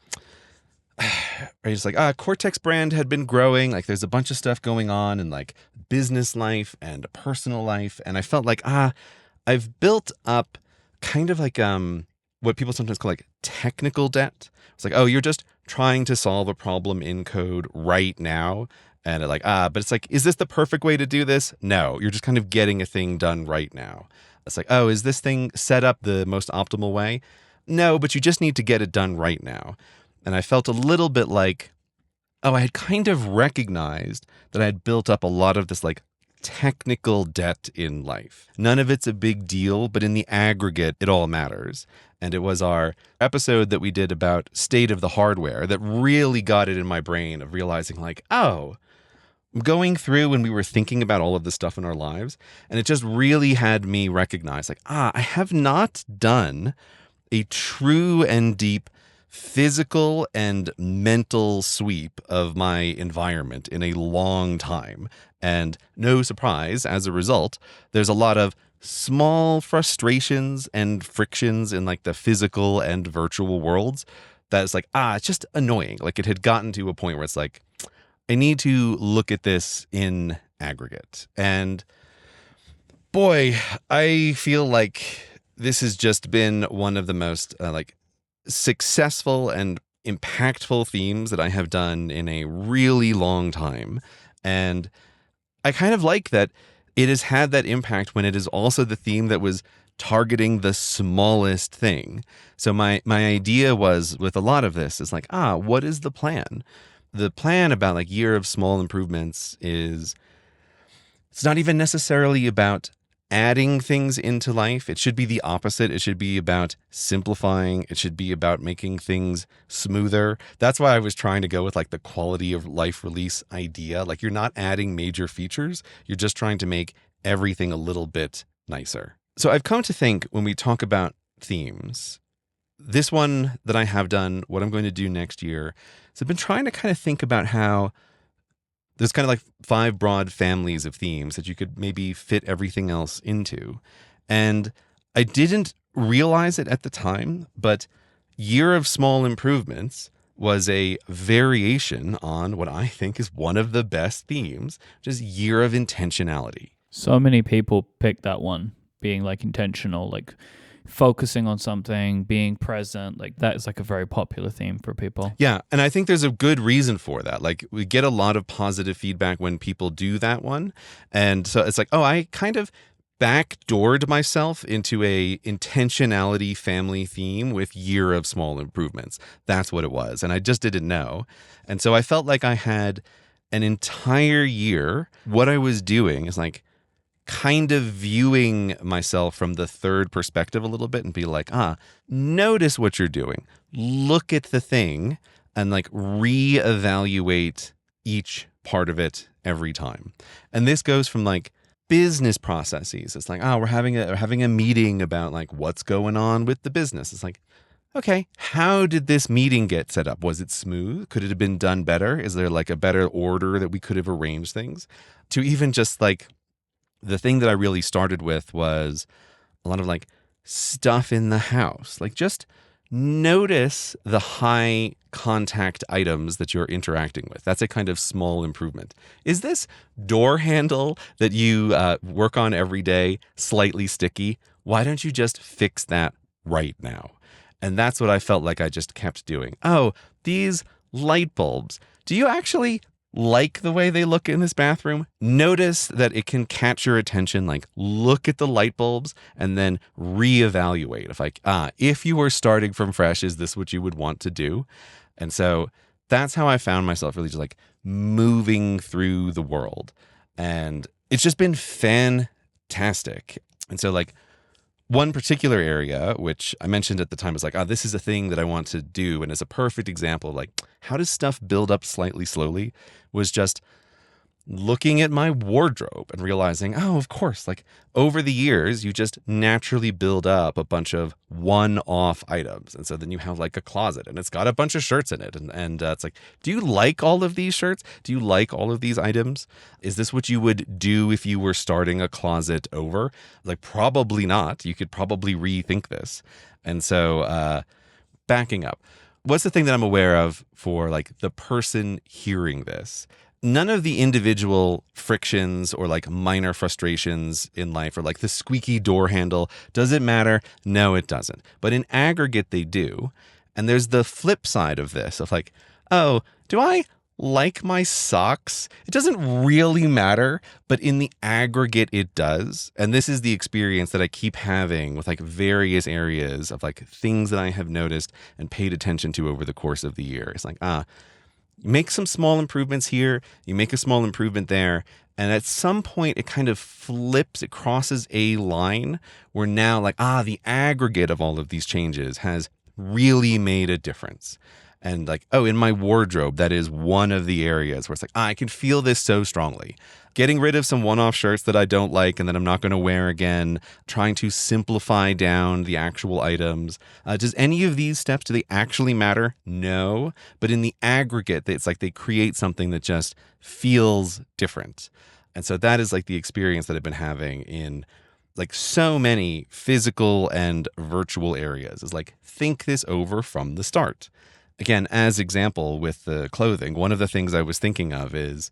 just like, Cortex brand had been growing. Like there's a bunch of stuff going on in like business life and personal life. And I felt like, I've built up kind of like what people sometimes call like technical debt. It's like, you're just trying to solve a problem in code right now. And but it's like, is this the perfect way to do this? No, you're just kind of getting a thing done right now. It's like, is this thing set up the most optimal way? No, but you just need to get it done right now. And I felt a little bit like, I had kind of recognized that I had built up a lot of this like technical debt in life. None of it's a big deal, but in the aggregate, it all matters. And it was our episode that we did about state of the hardware that really got it in my brain of realizing like, going through when we were thinking about all of this stuff in our lives. And it just really had me recognize like, I have not done a true and deep physical and mental sweep of my environment in a long time. And no surprise, as a result, there's a lot of small frustrations and frictions in like the physical and virtual worlds that's like, it's just annoying. Like it had gotten to a point where it's like, I need to look at this in aggregate. And boy, I feel like this has just been one of the most successful and impactful themes that I have done in a really long time. And I kind of like that it has had that impact when it is also the theme that was targeting the smallest thing. So my idea was with a lot of this is like, what is the plan? The plan about like Year of Small Improvements is it's not even necessarily about adding things into life. It should be the opposite. It should be about simplifying. It should be about making things smoother. That's why I was trying to go with like the quality of life release idea. Like you're not adding major features. You're just trying to make everything a little bit nicer. So I've come to think when we talk about themes, this one that I have done, what I'm going to do next year, is I've been trying to kind of think about how there's kind of like 5 broad families of themes that you could maybe fit everything else into. And I didn't realize it at the time, but Year of Small Improvements was a variation on what I think is one of the best themes, which is Year of Intentionality. So many people pick that one, being like intentional, like focusing on something, being present. Like that is like a very popular theme for people. Yeah. And I think there's a good reason for that. Like we get a lot of positive feedback when people do that one. And so it's like, I kind of backdoored myself into a intentionality family theme with Year of Small Improvements. That's what it was. And I just didn't know. And so I felt like I had an entire year. What I was doing is like, kind of viewing myself from the third perspective a little bit and be like, notice what you're doing. Look at the thing and like reevaluate each part of it every time. And this goes from like business processes. It's like, we're having a meeting about like what's going on with the business. It's like, okay, how did this meeting get set up? Was it smooth? Could it have been done better? Is there like a better order that we could have arranged things? To even just like, the thing that I really started with was a lot of like stuff in the house. Like just notice the high contact items that you're interacting with. That's a kind of small improvement. Is this door handle that you work on every day slightly sticky? Why don't you just fix that right now? And that's what I felt like I just kept doing. These light bulbs. Do you actually like the way they look in this bathroom? Notice that it can catch your attention. Like look at the light bulbs and then reevaluate. If you were starting from fresh, is this what you would want to do? And so that's how I found myself really just like moving through the world. And it's just been fantastic. And so like one particular area, which I mentioned at the time, was like, this is a thing that I want to do. And as a perfect example of like, how does stuff build up slightly slowly, was just looking at my wardrobe and realizing, of course, like over the years, you just naturally build up a bunch of one-off items. And so then you have like a closet and it's got a bunch of shirts in it. And it's like, do you like all of these shirts? Do you like all of these items? Is this what you would do if you were starting a closet over? Like, probably not. You could probably rethink this. And so backing up, what's the thing that I'm aware of for like the person hearing this? None of the individual frictions or like minor frustrations in life, or like the squeaky door handle, does it matter? No, it doesn't. But in aggregate, they do. And there's the flip side of this of like, do I like my socks? It doesn't really matter, but in the aggregate, it does. And this is the experience that I keep having with like various areas of like things that I have noticed and paid attention to over the course of the year. It's like, you make some small improvements here, you make a small improvement there, and at some point it kind of flips, it crosses a line where now like, the aggregate of all of these changes has really made a difference. And like, in my wardrobe, that is one of the areas where it's like, I can feel this so strongly. Getting rid of some one-off shirts that I don't like and that I'm not going to wear again, trying to simplify down the actual items. Does any of these steps, do they actually matter? No. But in the aggregate, it's like they create something that just feels different. And so that is like the experience that I've been having in like so many physical and virtual areas, is like, think this over from the start. Again, as example with the clothing, one of the things I was thinking of is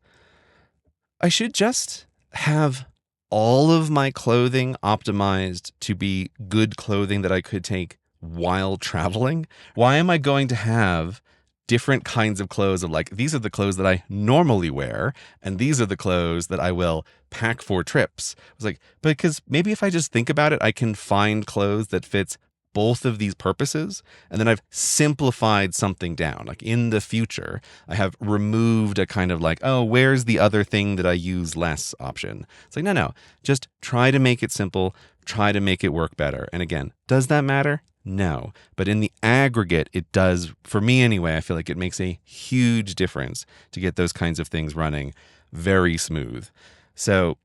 I should just have all of my clothing optimized to be good clothing that I could take while traveling. Why am I going to have different kinds of clothes of like, these are the clothes that I normally wear, and these are the clothes that I will pack for trips? I was like, because maybe if I just think about it, I can find clothes that fits both of these purposes. And then I've simplified something down. Like in the future, I have removed a kind of like, where's the other thing that I use less option? It's like, no, just try to make it simple, try to make it work better. And again, does that matter? No. But in the aggregate, it does. For me anyway, I feel like it makes a huge difference to get those kinds of things running very smooth. So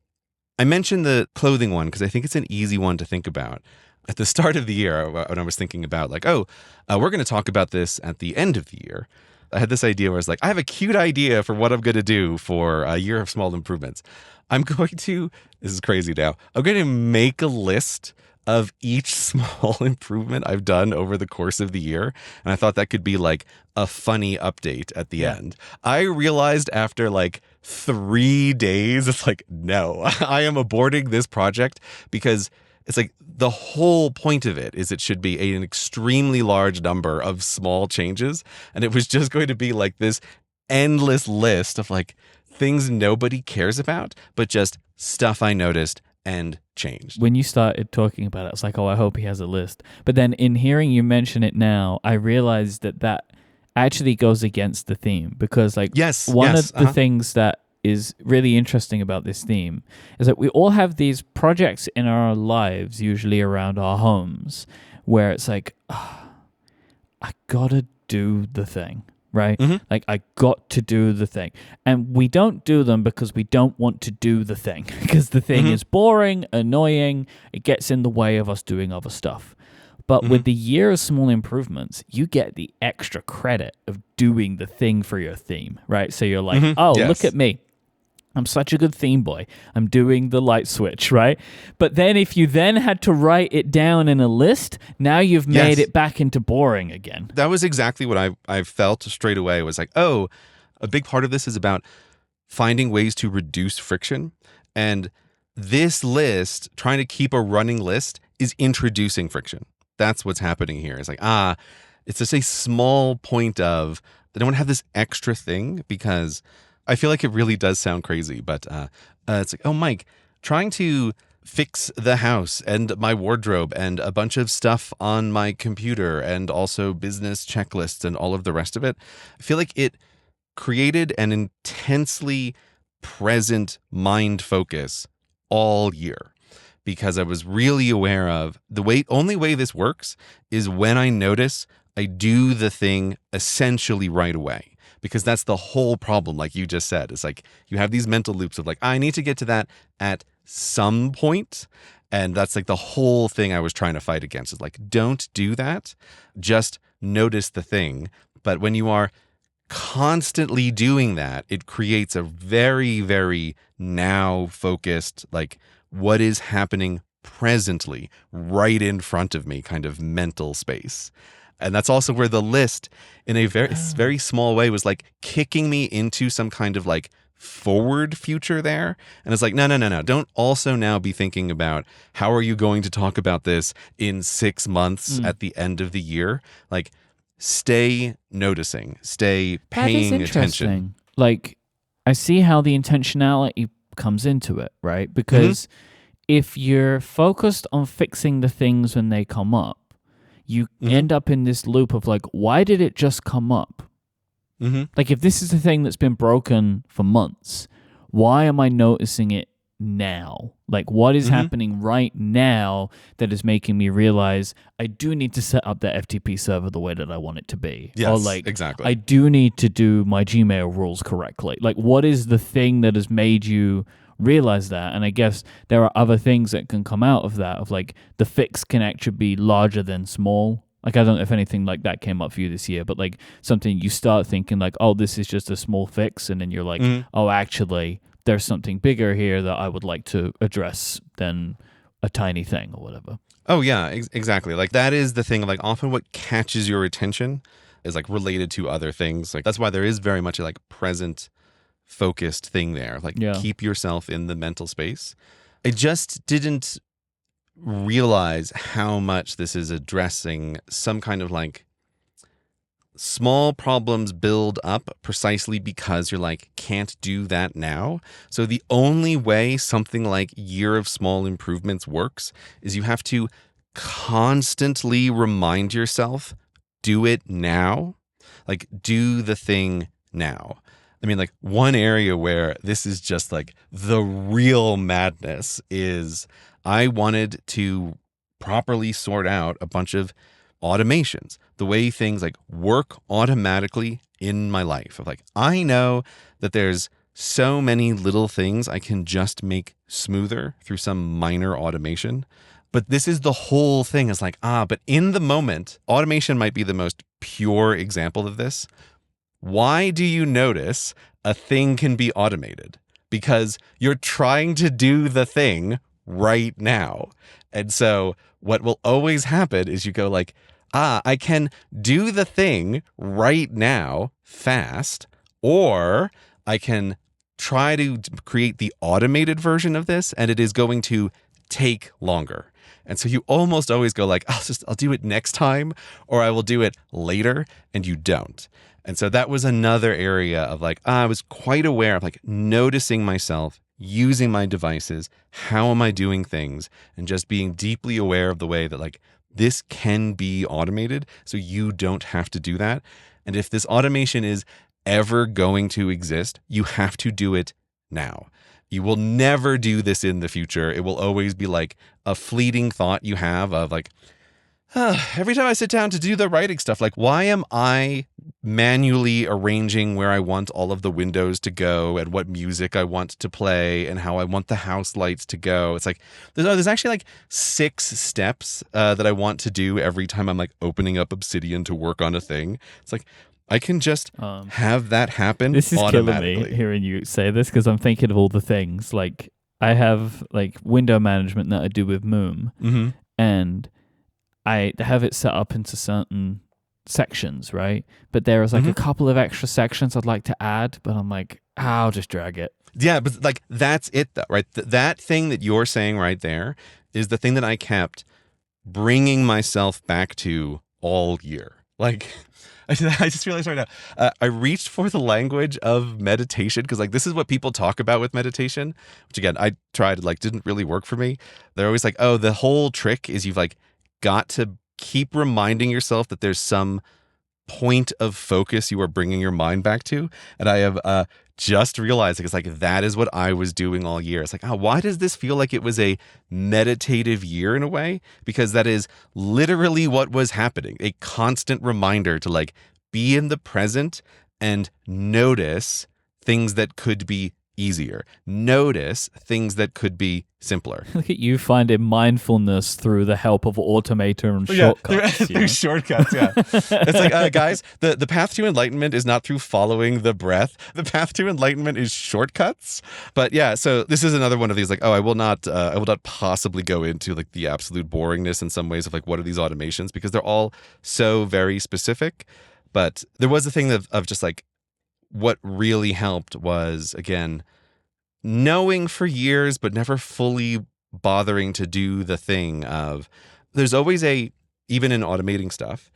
I mentioned the clothing one because I think it's an easy one to think about. At the start of the year, when I was thinking about like, we're going to talk about this at the end of the year, I had this idea where I was like, I have a cute idea for what I'm going to do for a year of small improvements. This is crazy now, I'm going to make a list of each small improvement I've done over the course of the year. And I thought that could be like a funny update at the end. I realized after like 3 days, it's like, no, I am aborting this project, because it's like the whole point of it is it should be an extremely large number of small changes. And it was just going to be like this endless list of like things nobody cares about, but just stuff I noticed and changed. When you started talking about it, I was like, I hope he has a list. But then in hearing you mention it now, I realized that actually goes against the theme, because like one of the things that is really interesting about this theme is that we all have these projects in our lives, usually around our homes, where it's like, I gotta do the thing, right? Mm-hmm. Like, I got to do the thing. And we don't do them because we don't want to do the thing, because the thing is boring, annoying, it gets in the way of us doing other stuff. But with the year of small improvements, you get the extra credit of doing the thing for your theme, right? So you're like, look at me. I'm such a good theme boy. I'm doing the light switch, right? But then if you then had to write it down in a list, now you've made it back into boring again. That was exactly what I felt straight away. It was like, a big part of this is about finding ways to reduce friction. And this list, trying to keep a running list, is introducing friction. That's what's happening here. It's like, it's just a small point of, I don't want to have this extra thing, because I feel like it really does sound crazy, but it's like, Myke, trying to fix the house and my wardrobe and a bunch of stuff on my computer and also business checklists and all of the rest of it. I feel like it created an intensely present mind focus all year, because I was really aware of only way this works is when I notice I do the thing essentially right away. Because that's the whole problem, like you just said. It's like you have these mental loops of like, I need to get to that at some point. And that's like the whole thing I was trying to fight against, is like, don't do that. Just notice the thing. But when you are constantly doing that, it creates a very, very now focused, like, what is happening presently right in front of me kind of mental space. And that's also where the list, in a very, very small way, was like kicking me into some kind of like forward future there. And it's like, no. Don't also now be thinking about how are you going to talk about this in 6 months at the end of the year. Like, stay noticing, stay paying attention. Like, I see how the intentionality comes into it, right? Because if you're focused on fixing the things when they come up, you end up in this loop of like, why did it just come up? Like, if this is a thing that's been broken for months, why am I noticing it now? Like, what is happening right now that is making me realize I do need to set up the FTP server the way that I want it to be? Yes, or like, exactly. I do need to do my Gmail rules correctly. Like, what is the thing that has made you realize that? And I guess there are other things that can come out of that, of like the fix can actually be larger than small. Like, I don't know if anything like that came up for you this year, but like something you start thinking like, oh, this is just a small fix, and then you're like, oh, actually there's something bigger here that I would like to address than a tiny thing or whatever. Oh yeah, exactly. Like, that is the thing. Like, often what catches your attention is like related to other things. Like, that's why there is very much a like present focused thing there. Like, keep yourself in the mental space. I just didn't realize how much this is addressing some kind of like small problems build up precisely because you're like, can't do that now. So the only way something like Year of Small Improvements works is you have to constantly remind yourself, do it now. Like, do the thing now. I mean, like, one area where this is just like the real madness is I wanted to properly sort out a bunch of automations, the way things like work automatically in my life. Of like, I know that there's so many little things I can just make smoother through some minor automation. But this is the whole thing, is like, but in the moment, automation might be the most pure example of this. Why do you notice a thing can be automated? Because you're trying to do the thing right now. And so what will always happen is you go like, I can do the thing right now fast, or I can try to create the automated version of this, and it is going to take longer. And so you almost always go like, I'll do it next time, or I will do it later, and you don't. And so that was another area of like, I was quite aware of like noticing myself, using my devices, how am I doing things, and just being deeply aware of the way that like this can be automated so you don't have to do that. And if this automation is ever going to exist, you have to do it now. You will never do this in the future. It will always be like a fleeting thought you have of like, every time I sit down to do the writing stuff, like, why am I manually arranging where I want all of the windows to go and what music I want to play and how I want the house lights to go? It's like, there's actually like 6 steps that I want to do every time I'm like opening up Obsidian to work on a thing. It's like, I can just have that happen this is automatically. Killing me hearing you say this, because I'm thinking of all the things. Like, I have like window management that I do with Moom, and I have it set up into certain sections, right? But there is like a couple of extra sections I'd like to add, but I'm like, I'll just drag it. Yeah, but like, that's it though, right? That thing that you're saying right there is the thing that I kept bringing myself back to all year. Like, I just realized right now, I reached for the language of meditation because, like, this is what people talk about with meditation, which again, I tried, like, didn't really work for me. They're always like, oh, the whole trick is you've, like, got to keep reminding yourself that there's some point of focus you are bringing your mind back to. And I have just realized, it's like, that is what I was doing all year. It's like, oh, why does this feel like it was a meditative year in a way? Because that is literally what was happening. A constant reminder to, like, be in the present and notice things that could be easier. Notice things that could be simpler. Look at you finding mindfulness through the help of automator and shortcuts. Through shortcuts, yeah. It's like, guys, the path to enlightenment is not through following the breath. The path to enlightenment is shortcuts. But yeah, so this is another one of these, like, oh, I will not possibly go into, like, the absolute boringness in some ways of, like, what are these automations, because they're all so very specific. But there was a thing of just, like, what really helped was, again, knowing for years, but never fully bothering to do the thing of, there's always even in automating stuff,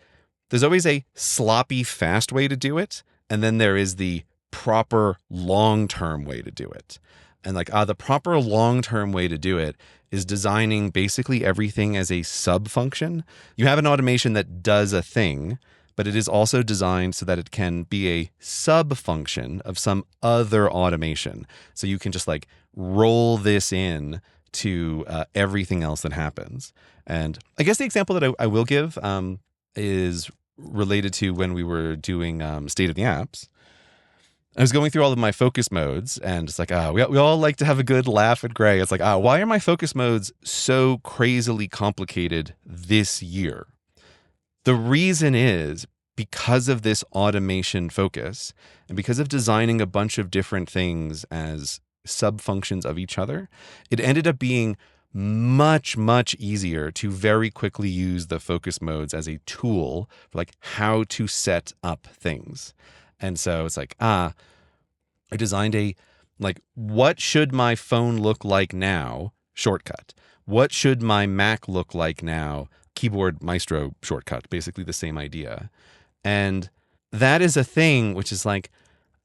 there's always a sloppy, fast way to do it. And then there is the proper long-term way to do it. And, like, the proper long-term way to do it is designing basically everything as a sub-function. You have an automation that does a thing, but it is also designed so that it can be a sub-function of some other automation. So you can just, like, roll this in to everything else that happens. And I guess the example that I will give is related to when we were doing State of the Apps. I was going through all of my focus modes, and it's like, we all like to have a good laugh at Gray. It's like, why are my focus modes so crazily complicated this year? The reason is because of this automation focus and because of designing a bunch of different things as sub-functions of each other, it ended up being much, much easier to very quickly use the focus modes as a tool for, like, how to set up things. And so it's like, I designed what should my phone look like now? Shortcut. What should my Mac look like now? Keyboard Maestro shortcut, basically the same idea. And that is a thing which is like,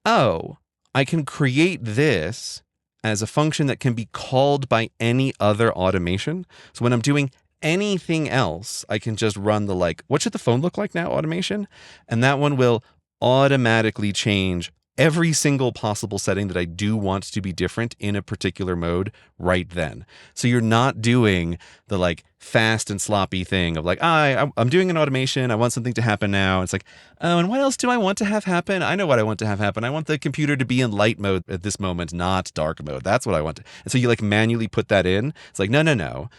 oh, I can create this as a function that can be called by any other automation. So when I'm doing anything else, I can just run the, like, what should the phone look like now automation? And that one will automatically change every single possible setting that I do want to be different in a particular mode right then. So you're not doing the, like, fast and sloppy thing of, like, I'm doing an automation. I want something to happen now. It's like, oh, and what else do I want to have happen? I know what I want to have happen. I want the computer to be in light mode at this moment, not dark mode. That's what I want. And so you, like, manually put that in. It's like, no.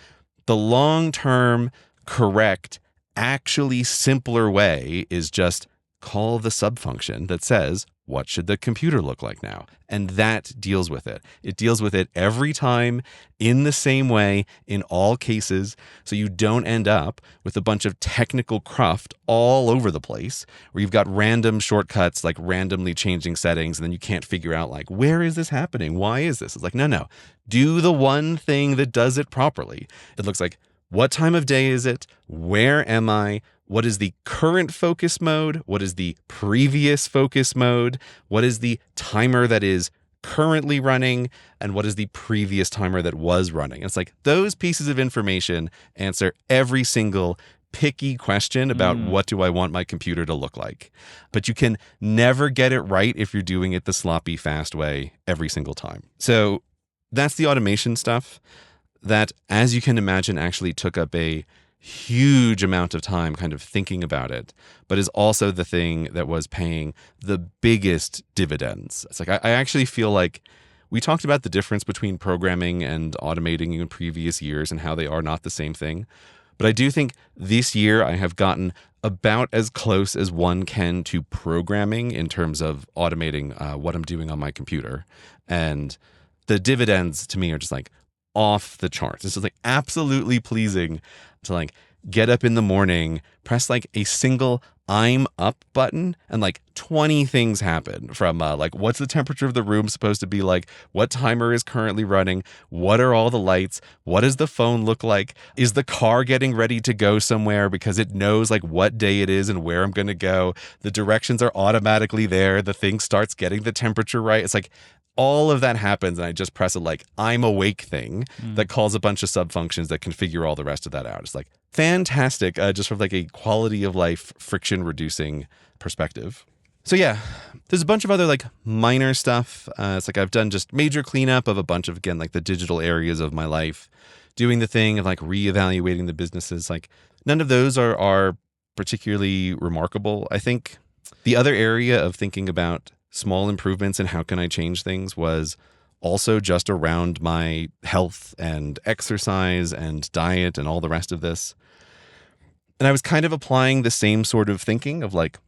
The long-term, correct, actually simpler way is just call the subfunction that says, what should the computer look like now? And that deals with it. It deals with it every time in the same way in all cases. So you don't end up with a bunch of technical cruft all over the place where you've got random shortcuts, like randomly changing settings. And then you can't figure out, like, where is this happening? Why is this? It's like, no. Do the one thing that does it properly. It looks like, what time of day is it? Where am I? What is the current focus mode? What is the previous focus mode? What is the timer that is currently running? And what is the previous timer that was running? It's like those pieces of information answer every single picky question about what do I want my computer to look like. But you can never get it right if you're doing it the sloppy, fast way every single time. So that's the automation stuff that, as you can imagine, actually took up a huge amount of time kind of thinking about it, but is also the thing that was paying the biggest dividends. It's like, I actually feel like we talked about the difference between programming and automating in previous years and how they are not the same thing. But I do think this year I have gotten about as close as one can to programming in terms of automating what I'm doing on my computer. And the dividends to me are just, like, off the charts. It's just, like, absolutely pleasing to, like, get up in the morning, press like a single I'm up button, and like 20 things happen from like what's the temperature of the room supposed to be like, what timer is currently running, what are all the lights, what does the phone look like, is the car getting ready to go somewhere because it knows like what day it is and where I'm going to go, the directions are automatically there, the thing starts getting the temperature right. It's like all of that happens, and I just press a like I'm awake thing that calls a bunch of subfunctions that can figure all the rest of that out. It's like fantastic, just from like a quality of life, friction reducing perspective. So yeah, there's a bunch of other like minor stuff. It's like I've done just major cleanup of a bunch of, again, like the digital areas of my life, doing the thing of like reevaluating the businesses. Like none of those are particularly remarkable. I think the other area of thinking about small improvements and how can I change things was also just around my health and exercise and diet and all the rest of this. And I was kind of applying the same sort of thinking of like,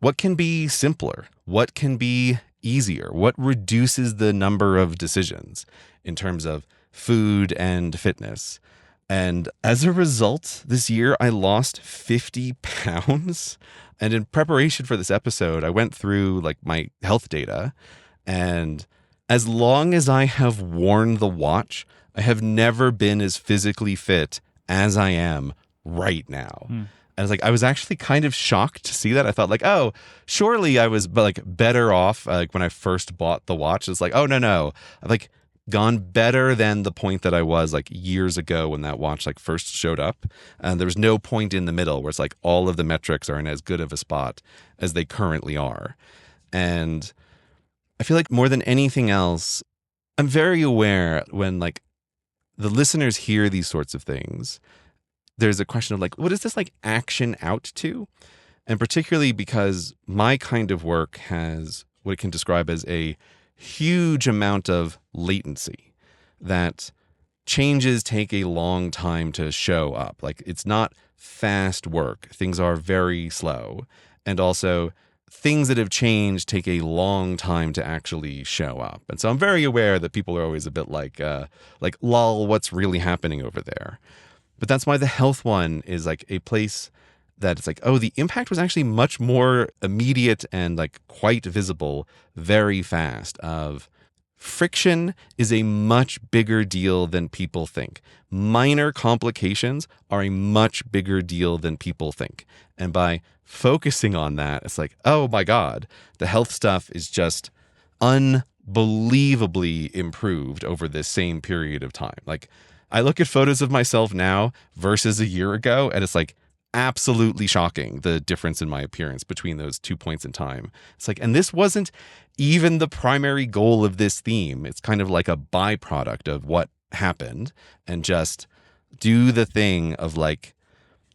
what can be simpler? What can be easier? What reduces the number of decisions in terms of food and fitness? And as a result, this year I lost 50 pounds. And in preparation for this episode, I went through like my health data. And as long as I have worn the watch, I have never been as physically fit as I am right now. And it's like, I was actually kind of shocked to see that. I thought like, oh, surely I was like better off like when I first bought the watch. It's like, oh, no. I've like gone better than the point that I was like years ago when that watch like first showed up. And there was no point in the middle where it's like all of the metrics are in as good of a spot as they currently are. And I feel like more than anything else, I'm very aware when like the listeners hear these sorts of things, there's a question of like, what is this like action out to? And particularly because my kind of work has what it can describe as a huge amount of latency, that changes take a long time to show up. Like it's not fast work. Things are very slow. And also things that have changed take a long time to actually show up. And so I'm very aware that people are always a bit like, lol, what's really happening over there? But that's why the health one is like a place that it's like, oh, the impact was actually much more immediate and like quite visible very fast. Of friction is a much bigger deal than people think. Minor complications are a much bigger deal than people think. And by focusing on that, it's like, oh my God, the health stuff is just unbelievably improved over this same period of time. Like I look at photos of myself now versus a year ago, and it's like, absolutely shocking, the difference in my appearance between those 2 points in time. It's like, and this wasn't even the primary goal of this theme. It's kind of like a byproduct of what happened, and just do the thing of like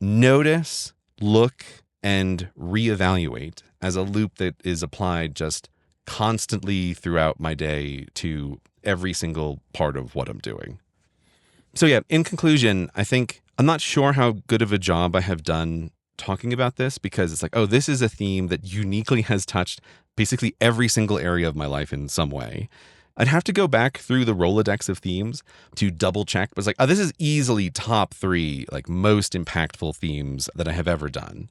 notice, look, and reevaluate as a loop that is applied just constantly throughout my day to every single part of what I'm doing. So yeah, in conclusion, I think I'm not sure how good of a job I have done talking about this, because it's like, oh, this is a theme that uniquely has touched basically every single area of my life in some way. I'd have to go back through the Rolodex of themes to double check, but it's like, oh, this is easily top 3, like most impactful themes that I have ever done.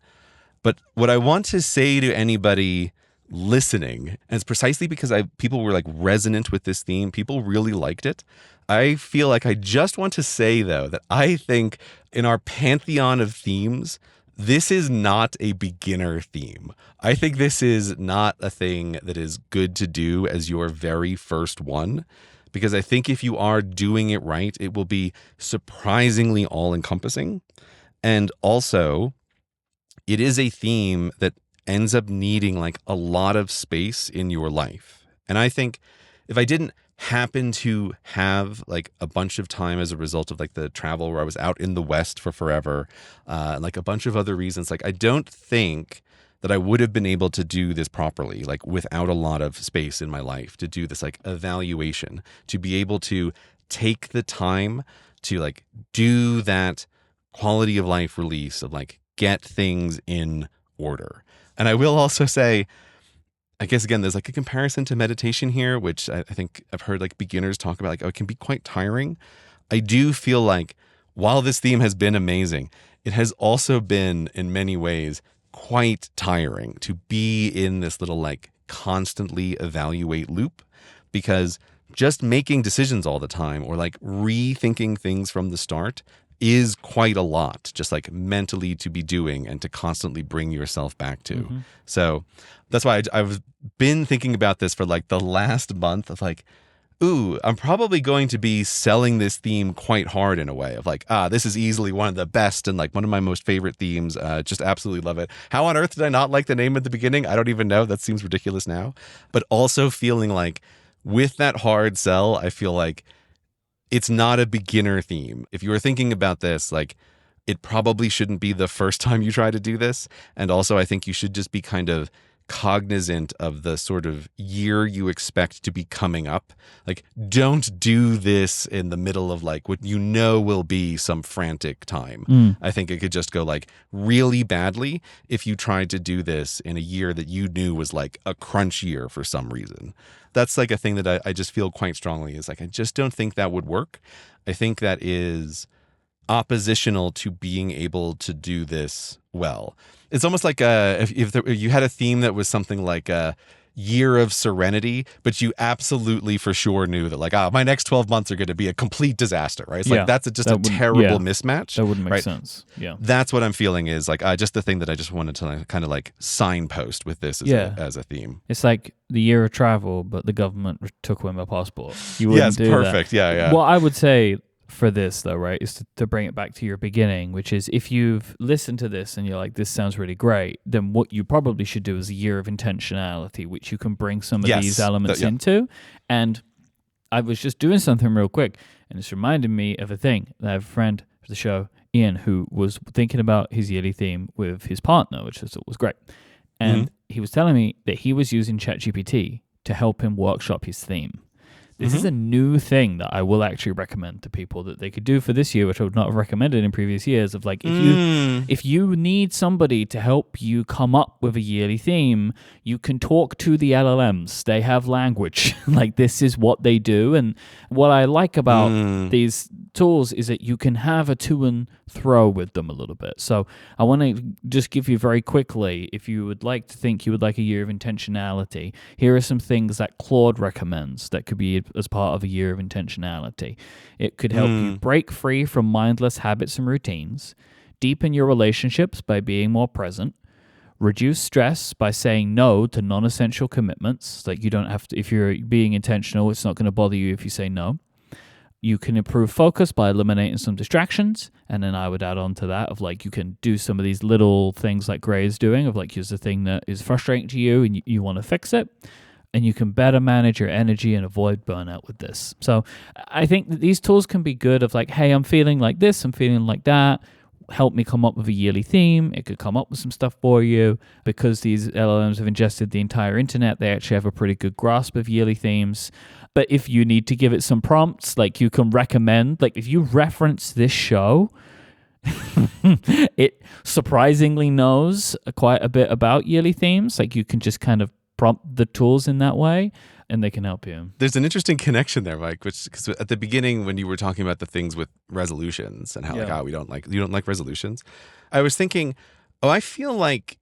But what I want to say to anybody listening, and it's precisely because people were like resonant with this theme, people really liked it. I feel like I just want to say, though, that I think in our pantheon of themes, this is not a beginner theme. I think this is not a thing that is good to do as your very first one, because I think if you are doing it right, it will be surprisingly all-encompassing. And also, it is a theme that ends up needing like a lot of space in your life. And I think if I didn't happen to have like a bunch of time as a result of like the travel where I was out in the West for forever, like a bunch of other reasons, like I don't think that I would have been able to do this properly, like without a lot of space in my life to do this like evaluation, to be able to take the time to like do that quality of life release of like get things in order. And I will also say, I guess, again, there's like a comparison to meditation here, which I think I've heard like beginners talk about, like, oh, it can be quite tiring. I do feel like while this theme has been amazing, it has also been in many ways quite tiring to be in this little like constantly evaluate loop, because just making decisions all the time or like rethinking things from the start is quite a lot, just like mentally to be doing and to constantly bring yourself back to. Mm-hmm. So that's why I've been thinking about this for like the last month of like, ooh, I'm probably going to be selling this theme quite hard in a way of like, this is easily one of the best and like one of my most favorite themes. Just absolutely love it. How on earth did I not like the name at the beginning? I don't even know. That seems ridiculous now. But also feeling like with that hard sell, I feel like it's not a beginner theme. If you were thinking about this, like, it probably shouldn't be the first time you try to do this. And also, I think you should just be kind of cognizant of the sort of year you expect to be coming up. Like, don't do this in the middle of like what you know will be some frantic time. I think it could just go like really badly if you tried to do this in a year that you knew was like a crunch year for some reason. That's like a thing that I just feel quite strongly is like, I just don't think that would work. I think that is oppositional to being able to do this well. It's almost like if you had a theme that was something like a year of serenity, but you absolutely for sure knew that like, my next 12 months are going to be a complete disaster, right? It's like that's just a terrible mismatch. That wouldn't make right? sense. Yeah. That's what I'm feeling is like just the thing that I just wanted to like, kind of like signpost with this as a theme. It's like the year of travel, but the government took away my passport. You wouldn't do perfect. that. Yeah. What I would say for this though, right, is to bring it back to your beginning, which is if you've listened to this and you're like, this sounds really great, then what you probably should do is a year of intentionality, which you can bring some of these elements into. And I was just doing something real quick, and it's reminded me of a thing. I have a friend for the show, Ian, who was thinking about his yearly theme with his partner, which I thought was great. And he was telling me that he was using ChatGPT to help him workshop his theme. This is a new thing that I will actually recommend to people that they could do for this year, which I would not have recommended in previous years. Of like, if you need somebody to help you come up with a yearly theme, you can talk to the LLMs. They have language. Like, this is what they do. And what I like about these tools is that you can have a to and throw with them a little bit. So I want to just give you very quickly, if you would like to think you would like a year of intentionality, here are some things that Claude recommends that could be as part of a year of intentionality. It could help you break free from mindless habits and routines, deepen your relationships by being more present, reduce stress by saying no to non-essential commitments. Like, you don't have to, if you're being intentional, it's not going to bother you if you say no. You can improve focus by eliminating some distractions. And then I would add on to that of like, you can do some of these little things like Gray is doing of like, here's the thing that is frustrating to you and you want to fix it. And you can better manage your energy and avoid burnout with this. So I think that these tools can be good of like, hey, I'm feeling like this, I'm feeling like that. Help me come up with a yearly theme. It could come up with some stuff for you. Because these LLMs have ingested the entire internet, they actually have a pretty good grasp of yearly themes. But if you need to give it some prompts, like you can recommend, like if you reference this show, it surprisingly knows quite a bit about yearly themes. Like, you can just kind of prompt the tools in that way and they can help you. There's an interesting connection there, Mike, because at the beginning when you were talking about the things with resolutions and how like, you don't like resolutions, I was thinking, I feel like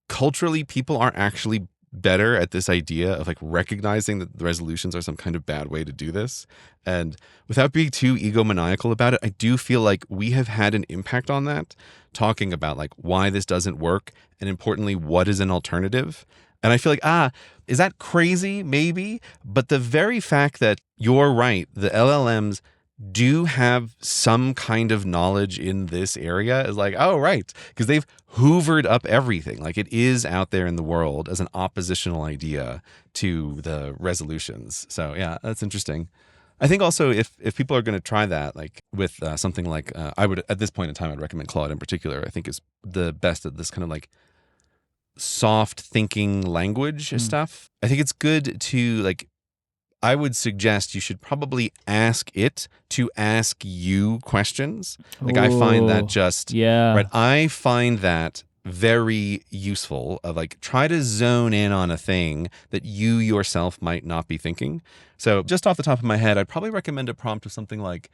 culturally people aren't actually better at this idea of like recognizing that the resolutions are some kind of bad way to do this. And without being too egomaniacal about it, I do feel like we have had an impact on that, talking about like why this doesn't work and importantly, what is an alternative. And I feel like, is that crazy? Maybe. But the very fact that you're right, the LLMs do have some kind of knowledge in this area is like, oh, right. Because they've hoovered up everything. Like, it is out there in the world as an oppositional idea to the resolutions. So, yeah, that's interesting. I think also if people are going to try that, like with something like, I would, at this point in time, I'd recommend Claude in particular, I think is the best at this kind of like soft thinking language stuff. I think it's good to like, I would suggest you should probably ask it to ask you questions. Like, I find that right. I find that very useful of like, try to zone in on a thing that you yourself might not be thinking. So just off the top of my head, I'd probably recommend a prompt of something like,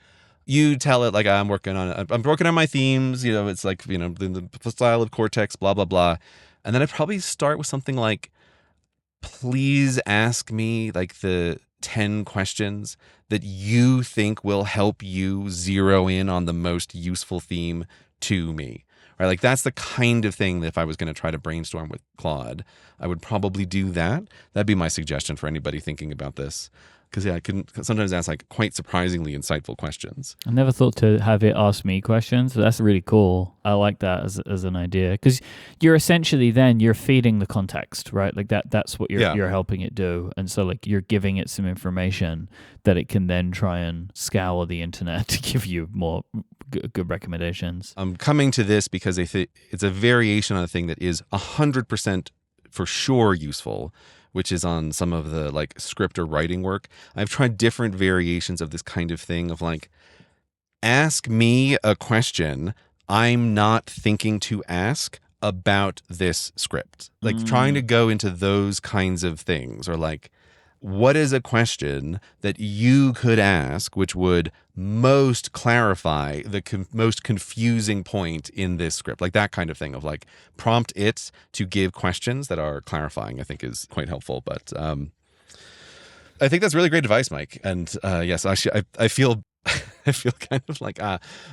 you tell it like I'm working on my themes, it's like, the style of Cortex, blah, blah, blah. And then I'd probably start with something like, please ask me like the 10 questions that you think will help you zero in on the most useful theme to me. Right? Like that's the kind of thing that if I was going to try to brainstorm with Claude, I would probably do that. That'd be my suggestion for anybody thinking about this. Because I can sometimes ask like quite surprisingly insightful questions. I never thought to have it ask me questions. That's really cool. I like that as an idea, because you're essentially then you're feeding the context, right? Like that's what you're helping it do, and so like you're giving it some information that it can then try and scour the internet to give you more good recommendations. I'm coming to this because it's a variation on a thing that is 100% for sure useful, which is on some of the like script or writing work. I've tried different variations of this kind of thing of like, ask me a question I'm not thinking to ask about this script. Like trying to go into those kinds of things, or like, what is a question that you could ask which would most clarify the most confusing point in this script? Like that kind of thing of like prompt it to give questions that are clarifying, I think is quite helpful. But I think that's really great advice, Myke. And yes, actually, I feel I feel kind of like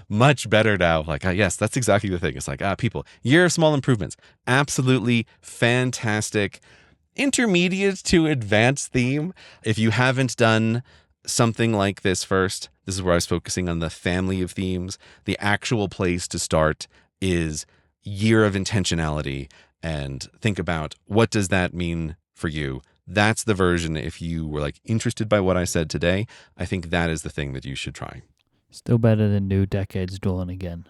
much better now. Like yes, that's exactly the thing. It's like people, year of small improvements, absolutely fantastic. Intermediate to advanced theme. If you haven't done something like this first, this is where I was focusing on the family of themes. The actual place to start is year of intentionality, and think about what does that mean for you. That's the version. If you were like interested by what I said today, I think that is the thing that you should try. Still better than New Decade's Dawn again.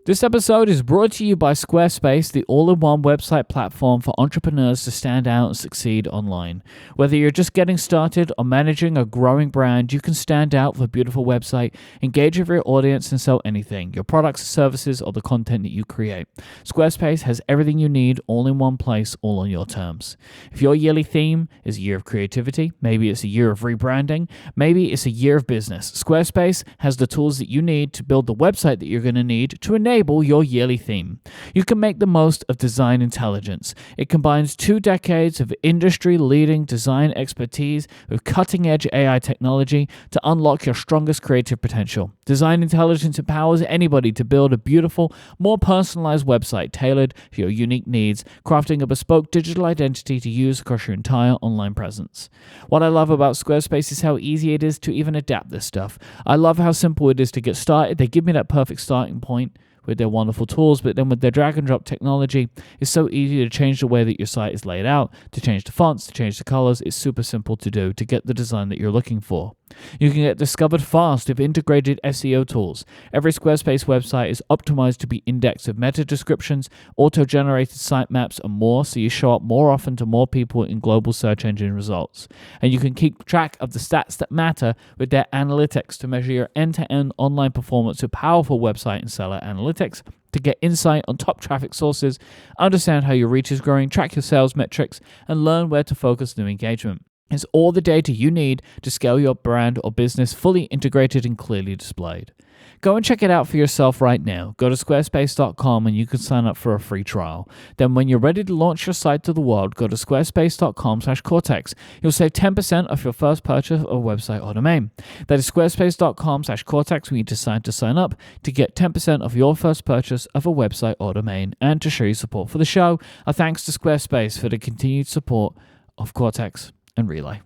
This episode is brought to you by Squarespace, the all-in-one website platform for entrepreneurs to stand out and succeed online. Whether you're just getting started or managing a growing brand, you can stand out with a beautiful website, engage with your audience, and sell anything, your products, services, or the content that you create. Squarespace has everything you need all in one place, all on your terms. If your yearly theme is a year of creativity, maybe it's a year of rebranding, maybe it's a year of business, Squarespace has the tools that you need to build the website that you're going to need to enable your yearly theme. You can make the most of design intelligence. It combines 2 decades of industry-leading design expertise with cutting-edge AI technology to unlock your strongest creative potential. Design intelligence empowers anybody to build a beautiful, more personalized website tailored for your unique needs, crafting a bespoke digital identity to use across your entire online presence. What I love about Squarespace is how easy it is to even adapt this stuff. I love how simple it is to get started. They give me that perfect starting point with their wonderful tools, but then with their drag and drop technology, it's so easy to change the way that your site is laid out, to change the fonts, to change the colors. It's super simple to do to get the design that you're looking for. You can get discovered fast with integrated SEO tools. Every Squarespace website is optimized to be indexed with meta descriptions, auto-generated sitemaps, and more, so you show up more often to more people in global search engine results. And you can keep track of the stats that matter with their analytics to measure your end-to-end online performance with powerful website and seller analytics to get insight on top traffic sources, understand how your reach is growing, track your sales metrics, and learn where to focus new engagement. It's all the data you need to scale your brand or business, fully integrated and clearly displayed. Go and check it out for yourself right now. Go to squarespace.com and you can sign up for a free trial. Then when you're ready to launch your site to the world, go to squarespace.com/Cortex. You'll save 10% off your first purchase of a website or domain. That is squarespace.com/Cortex when you decide to sign up to get 10% off your first purchase of a website or domain. And to show your support for the show, our thanks to Squarespace for the continued support of Cortex and Relay.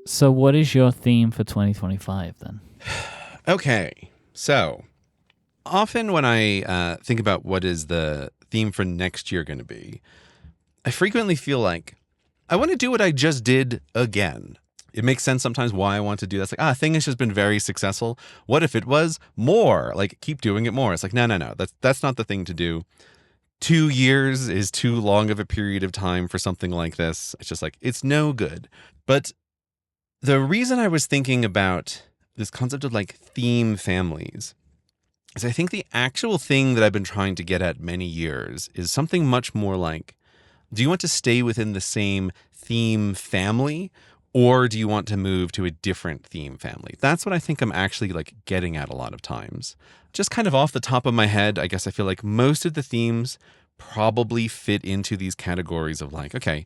So what is your theme for 2025 then? Okay, so often when I think about what is the theme for next year going to be, I frequently feel like I want to do what I just did again. It makes sense sometimes why I want to do that. It's like, a thing has just been very successful. What if it was more? Like, keep doing it more. It's like, no. That's not the thing to do. 2 years is too long of a period of time for something like this. It's just like, it's no good. But the reason I was thinking about this concept of like theme families is I think the actual thing that I've been trying to get at many years is something much more like, do you want to stay within the same theme family, Or do you want to move to a different theme family? That's what I think I'm actually like getting at a lot of times. Just kind of off the top of my head, I guess I feel like most of the themes probably fit into these categories of like, okay,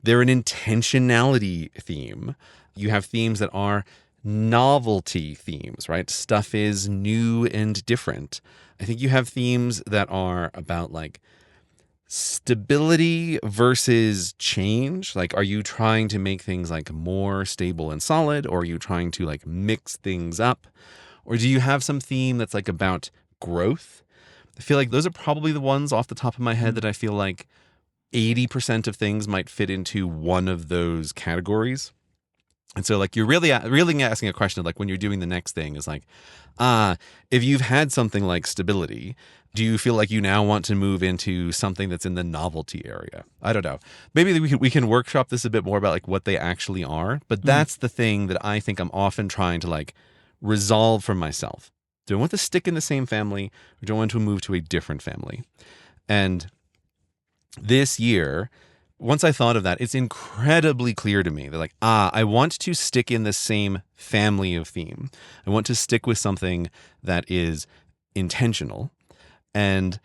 they're an intentionality theme. You have themes that are novelty themes, right? Stuff is new and different. I think you have themes that are about like stability versus change. Like, are you trying to make things like more stable and solid, or are you trying to like mix things up? Or do you have some theme that's like about growth? I feel like those are probably the ones off the top of my head that I feel like 80% of things might fit into one of those categories. And so like you're really asking a question of like when you're doing the next thing is like, if you've had something like stability, do you feel like you now want to move into something that's in the novelty area? I don't know. Maybe we can workshop this a bit more about like what they actually are. But that's the thing that I think I'm often trying to like resolve for myself. Do I want to stick in the same family, or do I want to move to a different family? And this year, once I thought of that, it's incredibly clear to me that like, I want to stick in the same family of theme. I want to stick with something that is intentional. And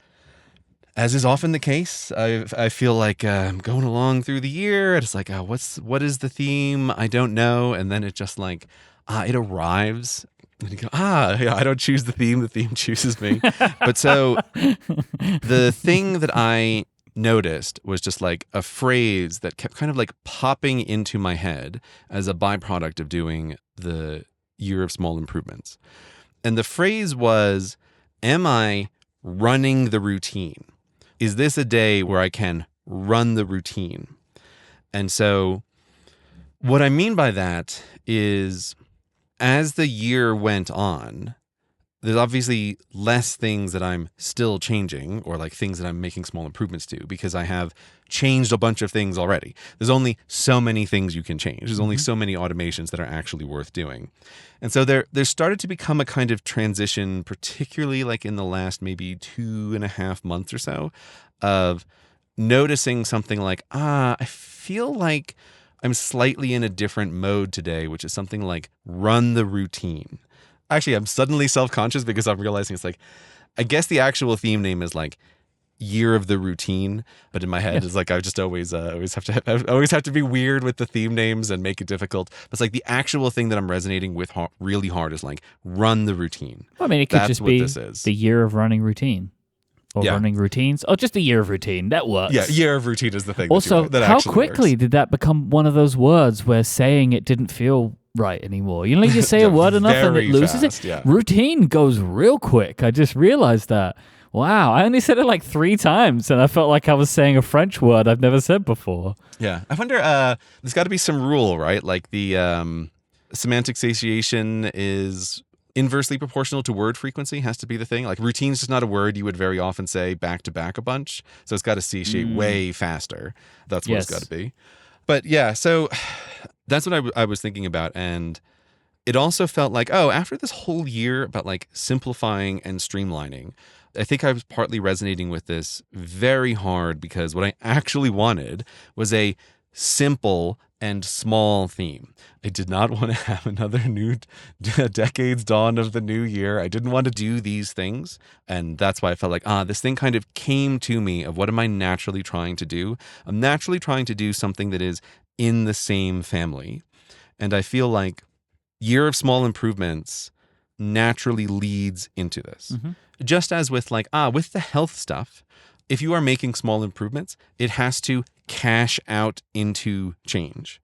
as is often the case, I feel like I'm going along through the year. And it's like, what is the theme? I don't know. And then it just like, it arrives. And you go, yeah, I don't choose the theme chooses me. But so the thing that I noticed was just like a phrase that kept kind of like popping into my head as a byproduct of doing the year of small improvements. And the phrase was, am I running the routine? Is this a day where I can run the routine? And so what I mean by that is, as the year went on, there's obviously less things that I'm still changing, or like things that I'm making small improvements to, because I have changed a bunch of things already. There's only so many things you can change. There's only so many automations that are actually worth doing. And so there started to become a kind of transition, particularly like in the last maybe 2.5 months or so, of noticing something like, I feel like I'm slightly in a different mode today, which is something like run the routine. Actually, I'm suddenly self-conscious because I'm realizing it's like, I guess the actual theme name is like Year of the Routine, but in my head it's like I just always have to be weird with the theme names and make it difficult. But it's like the actual thing that I'm resonating with really hard is like run the routine. Well, I mean, it could just be the year of running routine. Or running routines. Oh, just a year of routine. That works. Yeah, year of routine is the thing. Also, that how quickly did that become one of those words where saying it didn't feel right anymore? You know, you say a word enough and it loses it. Yeah. Routine goes real quick. I just realized that. Wow, I only said it like 3 times, and I felt like I was saying a French word I've never said before. Yeah, I wonder, there's got to be some rule, right? Like the semantic satiation is inversely proportional to word frequency, has to be the thing. Like routine's just not a word you would very often say back to back a bunch. So it's got to satiate way faster. That's what it's got to be. But yeah, so that's what I was thinking about. And it also felt like, after this whole year about like simplifying and streamlining, I think I was partly resonating with this very hard because what I actually wanted was a simple and small theme. I did not want to have another new decade's dawn of the new year. I didn't want to do these things. And that's why I felt like, this thing kind of came to me of what am I naturally trying to do? I'm naturally trying to do something that is in the same family. And I feel like Year of Small Improvements naturally leads into this. Just as with like, with the health stuff, if you are making small improvements, it has to cash out into change.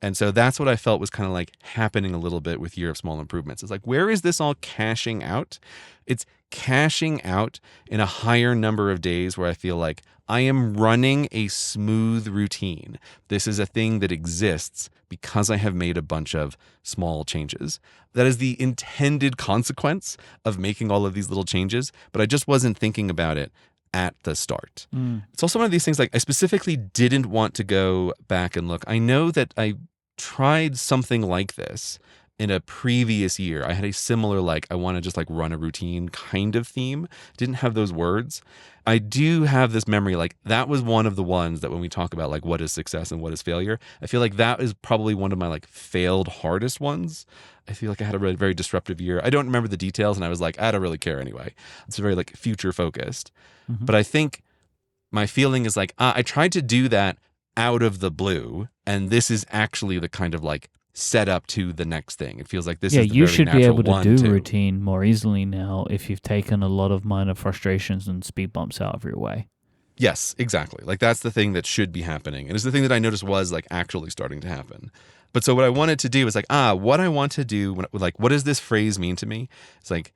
And so that's what I felt was kind of like happening a little bit with Year of Small Improvements. It's like, where is this all cashing out? It's cashing out in a higher number of days where I feel like I am running a smooth routine. This is a thing that exists because I have made a bunch of small changes. That is the intended consequence of making all of these little changes, but I just wasn't thinking about it at the start. It's also one of these things like I specifically didn't want to go back and look. I know that I tried something like this in a previous year, I had a similar, like, I want to just like run a routine kind of theme. Didn't have those words. I do have this memory, like that was one of the ones that when we talk about like what is success and what is failure, I feel like that is probably one of my like failed hardest ones. I feel like I had a very disruptive year. I don't remember the details, and I was like, I don't really care anyway. It's very like future focused. Mm-hmm. But I think my feeling is like, I tried to do that out of the blue, and this is actually the kind of like set up to the next thing. It feels like this is the you very should be natural able to one do too. routine more easily now if you've taken a lot of minor frustrations and speed bumps out of your way. Yes, exactly. Like that's the thing that should be happening. And it's the thing that I noticed was like actually starting to happen. But so what I wanted to do is like, what I want to do, like, what does this phrase mean to me? It's like,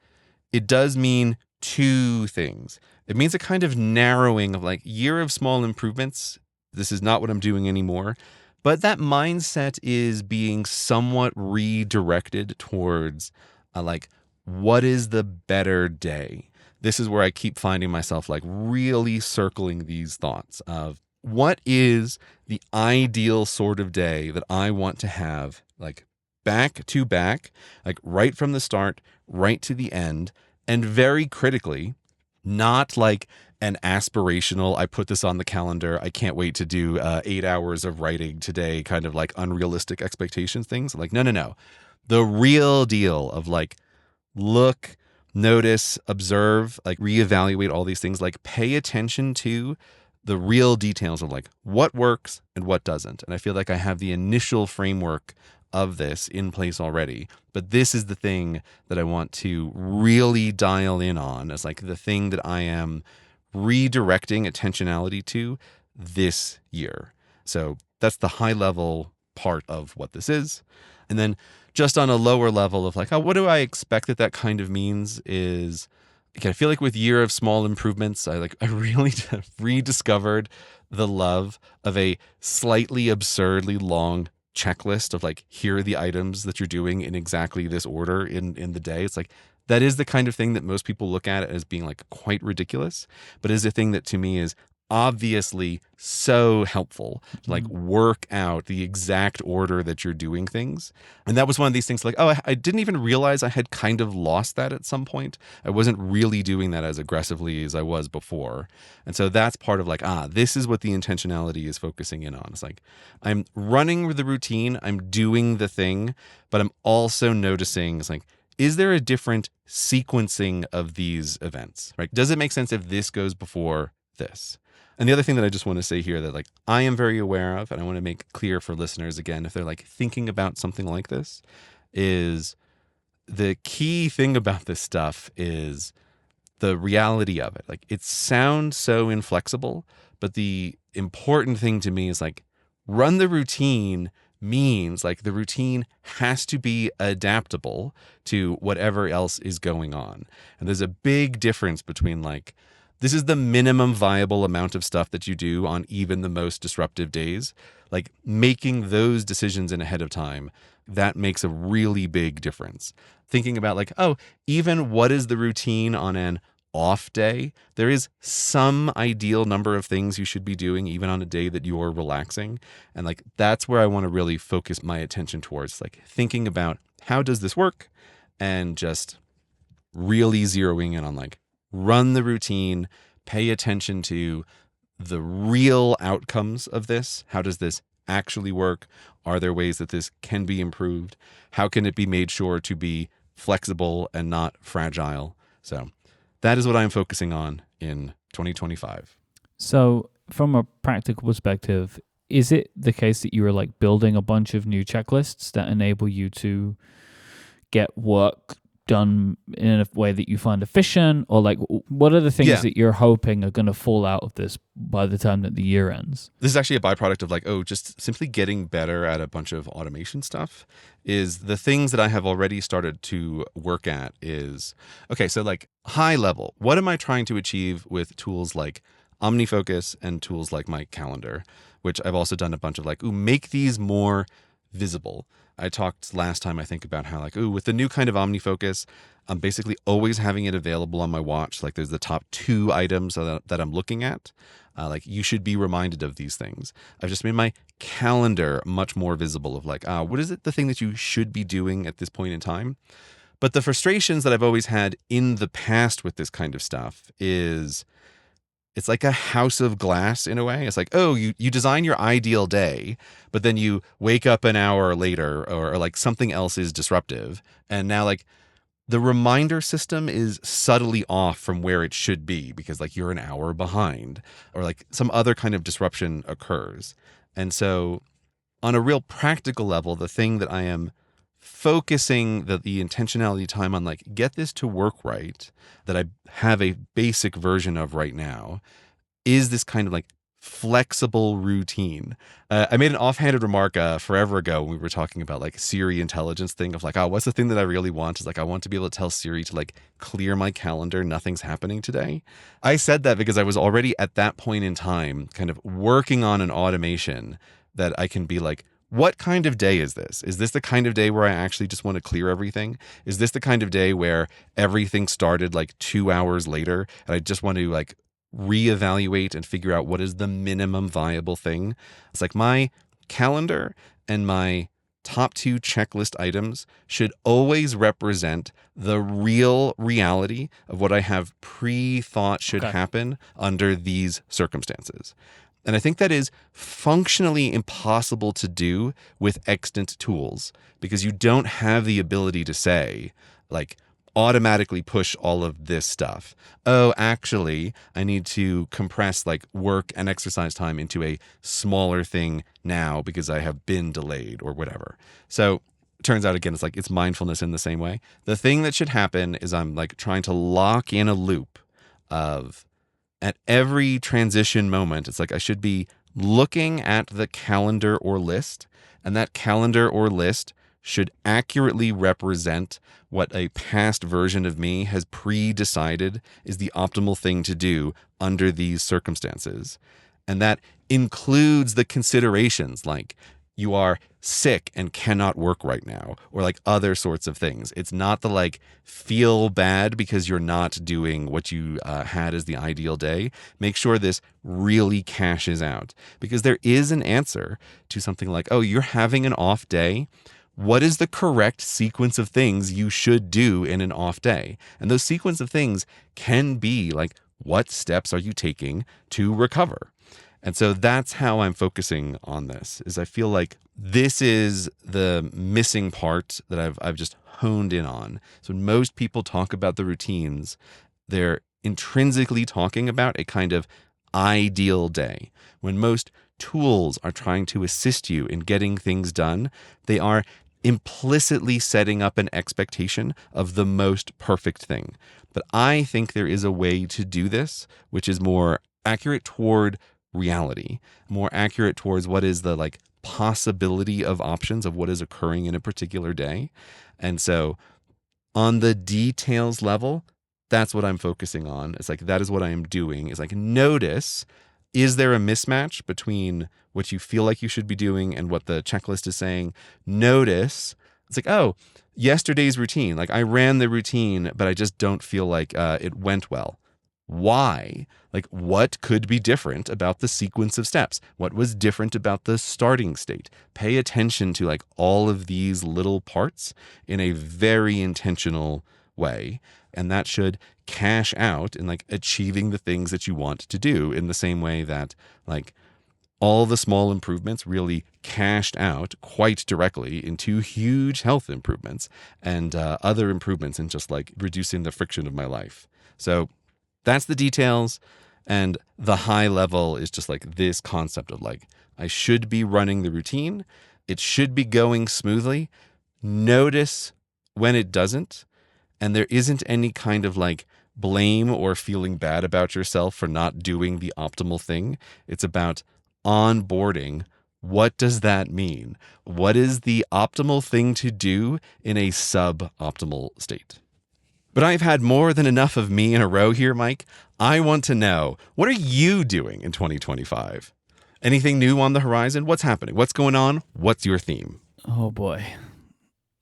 it does mean two things. It means a kind of narrowing of like year of small improvements. This is not what I'm doing anymore. But that mindset is being somewhat redirected towards like, what is the better day? This is where I keep finding myself like really circling these thoughts of what is the ideal sort of day that I want to have, like back to back, like right from the start, right to the end. And very critically, not like an aspirational, I put this on the calendar, I can't wait to do 8 hours of writing today, kind of like unrealistic expectations things. Like, no. The real deal of like, look, notice, observe, like reevaluate all these things, like pay attention to the real details of like what works and what doesn't. And I feel like I have the initial framework of this in place already, but this is the thing that I want to really dial in on as like the thing that I am redirecting attentionality to this year. So that's the high level part of what this is. And then just on a lower level of like, what do I expect that kind of means is, okay, I feel like with year of small improvements, I really rediscovered the love of a slightly absurdly long checklist of like, here are the items that you're doing in exactly this order in the day. It's like, that is the kind of thing that most people look at as being like quite ridiculous, but is a thing that to me is obviously so helpful to like work out the exact order that you're doing things. And that was one of these things like, I didn't even realize I had kind of lost that at some point. I wasn't really doing that as aggressively as I was before. And so that's part of like, this is what the intentionality is focusing in on. It's like, I'm running the routine, I'm doing the thing, but I'm also noticing it's like, is there a different sequencing of these events, right? Does it make sense if this goes before this? And the other thing that I just want to say here that like I am very aware of, and I want to make clear for listeners again, if they're like thinking about something like this, is the key thing about this stuff is the reality of it. Like it sounds so inflexible, but the important thing to me is like run the routine means like the routine has to be adaptable to whatever else is going on. And there's a big difference between like, this is the minimum viable amount of stuff that you do on even the most disruptive days. Like making those decisions in ahead of time, that makes a really big difference. Thinking about like, even what is the routine on an off day? There is some ideal number of things you should be doing even on a day that you're relaxing. And like, that's where I want to really focus my attention towards, like thinking about how does this work and just really zeroing in on like, run the routine, pay attention to the real outcomes of this. How does this actually work? Are there ways that this can be improved? How can it be made sure to be flexible and not fragile? So that is what I'm focusing on in 2025. So from a practical perspective, is it the case that you are like building a bunch of new checklists that enable you to get work done in a way that you find efficient, or like what are the things that you're hoping are going to fall out of this by the time that the year ends? This is actually a byproduct of like, just simply getting better at a bunch of automation stuff. Is the things that I have already started to work at is, okay, so like high level, what am I trying to achieve with tools like OmniFocus and tools like my calendar, which I've also done a bunch of like, make these more visible. I talked last time, I think, about how like, with the new kind of OmniFocus, I'm basically always having it available on my watch. Like there's the top 2 items that I'm looking at. Like you should be reminded of these things. I've just made my calendar much more visible of like, what is it, the thing that you should be doing at this point in time? But the frustrations that I've always had in the past with this kind of stuff is it's like a house of glass in a way. It's like, oh, you design your ideal day, but then you wake up an hour later or like something else is disruptive. And now like the reminder system is subtly off from where it should be because like you're an hour behind or like some other kind of disruption occurs. And so on a real practical level, the thing that I am focusing the intentionality time on, like, get this to work right, that I have a basic version of right now, is this kind of like flexible routine. I made an offhanded remark forever ago when we were talking about like Siri intelligence thing of like, oh, what's the thing that I really want? Is like, I want to be able to tell Siri to like clear my calendar. Nothing's happening today. I said that because I was already at that point in time kind of working on an automation that I can be like, what kind of day is this? Is this the kind of day where I actually just want to clear everything? Is this the kind of day where everything started like 2 hours later and I just want to like reevaluate and figure out what is the minimum viable thing? It's like my calendar and my top 2 checklist items should always represent the real reality of what I have pre-thought should happen under these circumstances. And I think that is functionally impossible to do with extant tools because you don't have the ability to say, like, automatically push all of this stuff. Oh, actually, I need to compress like work and exercise time into a smaller thing now because I have been delayed or whatever. So it turns out, again, it's like it's mindfulness in the same way. The thing that should happen is I'm like trying to lock in a loop of at every transition moment, it's like I should be looking at the calendar or list, and that calendar or list should accurately represent what a past version of me has pre-decided is the optimal thing to do under these circumstances. And that includes the considerations like you are sick and cannot work right now, or like other sorts of things. It's not the like feel bad because you're not doing what you had as the ideal day. Make sure this really cashes out because there is an answer to something like, oh, you're having an off day. What is the correct sequence of things you should do in an off day? And those sequence of things can be like, what steps are you taking to recover? And so that's how I'm focusing on this, is I feel like this is the missing part that I've just honed in on. So when most people talk about the routines, they're intrinsically talking about a kind of ideal day. When most tools are trying to assist you in getting things done, they are implicitly setting up an expectation of the most perfect thing. But I think there is a way to do this, which is more accurate toward reality, more accurate towards what is the like possibility of options of what is occurring in a particular day. And so on the details level, that's what I'm focusing on. It's like, that is what I am doing. It's like, notice, is there a mismatch between what you feel like you should be doing and what the checklist is saying? Notice, it's like, oh, yesterday's routine, like I ran the routine, but I just don't feel like it went well. Why? Like, what could be different about the sequence of steps? What was different about the starting state? Pay attention to like all of these little parts in a very intentional way. And that should cash out in like achieving the things that you want to do, in the same way that like all the small improvements really cashed out quite directly into huge health improvements and other improvements in just like reducing the friction of my life. So that's the details. And the high level is just like this concept of like, I should be running the routine. It should be going smoothly. Notice when it doesn't. And there isn't any kind of like blame or feeling bad about yourself for not doing the optimal thing. It's about onboarding. What does that mean? What is the optimal thing to do in a suboptimal state? But I've had more than enough of me in a row here, Myke. I want to know, what are you doing in 2025? Anything new on the horizon? What's happening? What's going on? What's your theme? Oh boy.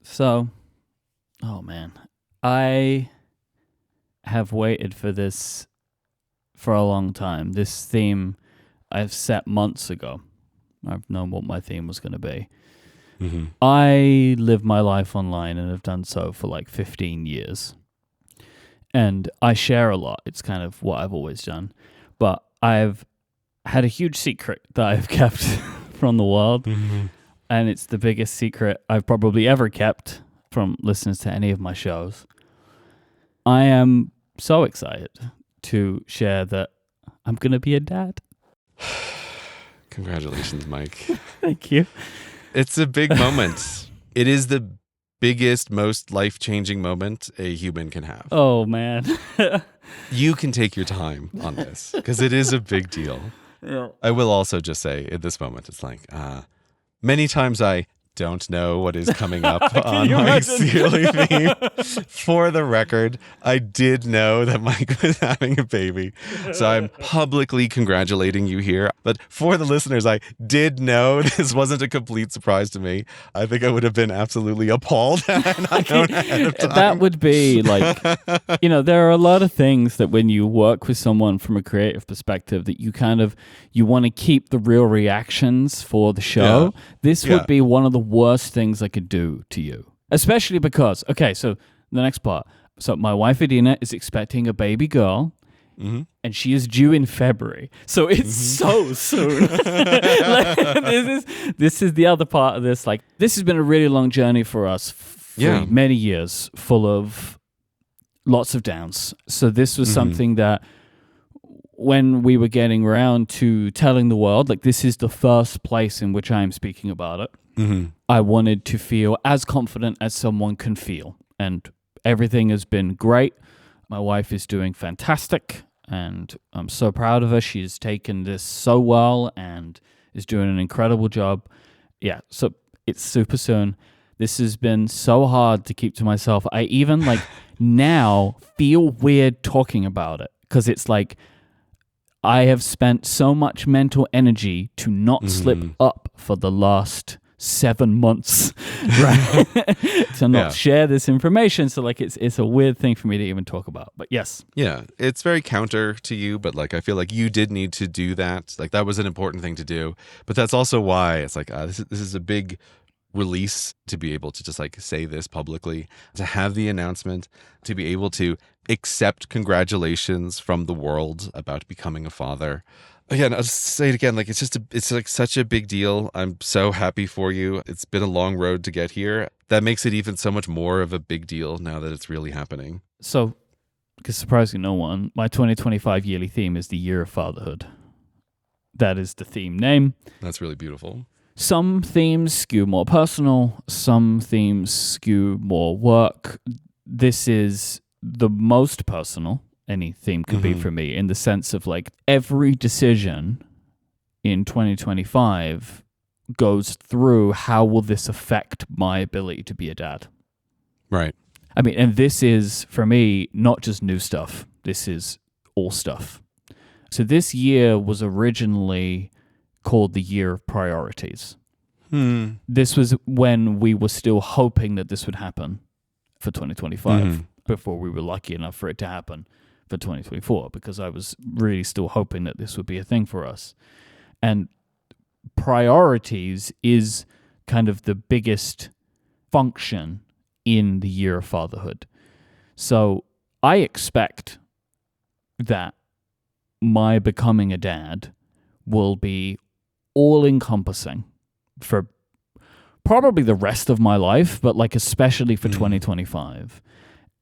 So, oh man, I have waited for this for a long time. This theme I've set months ago. I've known what my theme was going to be. Mm-hmm. I live my life online and have done so for like 15 years. And I share a lot. It's kind of what I've always done. But I've had a huge secret that I've kept from the world. Mm-hmm. And it's the biggest secret I've probably ever kept from listeners to any of my shows. I am so excited to share that I'm going to be a dad. Congratulations, Myke. Thank you. It's a big moment. It is the biggest, most life-changing moment a human can have. Oh, man. You can take your time on this because it is a big deal. Yeah. I will also just say at this moment, it's like, many times I don't know what is coming up on Mike's yearly theme. For the record, I did know that Myke was having a baby. So I'm publicly congratulating you here. But for the listeners, I did know this wasn't a complete surprise to me. I think I would have been absolutely appalled had I not known ahead of time. That would be like, there are a lot of things that when you work with someone from a creative perspective that you want to keep the real reactions for the show. Yeah. This would be one of the worst things I could do to you. Especially because, so the next part. So my wife Adina is expecting a baby girl. Mm-hmm. And she is due in February. So it's so soon. This is the other part of this. Like, this has been a really long journey for us for many years, full of lots of downs. So this was something that when we were getting around to telling the world, like, this is the first place in which I am speaking about it, I wanted to feel as confident as someone can feel. And everything has been great. My wife is doing fantastic. And I'm so proud of her. She's taken this so well and is doing an incredible job. Yeah, so it's super soon. This has been so hard to keep to myself. I even, now feel weird talking about it because it's like I have spent so much mental energy to not slip up for the last 7 months, right? To not share this information. So it's a weird thing for me to even talk about. But yes. Yeah, it's very counter to you, but I feel like you did need to do that. Like, that was an important thing to do. But that's also why it's like, this is a big release to be able to just say this publicly, to have the announcement, to be able to accept congratulations from the world about becoming a father. Again, I'll just say it again, it's such a big deal. I'm so happy for you. It's been a long road to get here. That makes it even so much more of a big deal now that it's really happening. So, because surprising no one, my 2025 yearly theme is the Year of Fatherhood. That is the theme name. That's really beautiful. Some themes skew more personal. Some themes skew more work. This is the most personal any theme could be for me, in the sense of every decision in 2025 goes through how will this affect my ability to be a dad. Right. I mean, and this is, for me, not just new stuff. This is all stuff. So this year was originally called the Year of Priorities. This was when we were still hoping that this would happen for 2025, before we were lucky enough for it to happen for 2024, because I was really still hoping that this would be a thing for us. And priorities is kind of the biggest function in the Year of Fatherhood. So I expect that my becoming a dad will be all-encompassing for probably the rest of my life, but especially for 2025.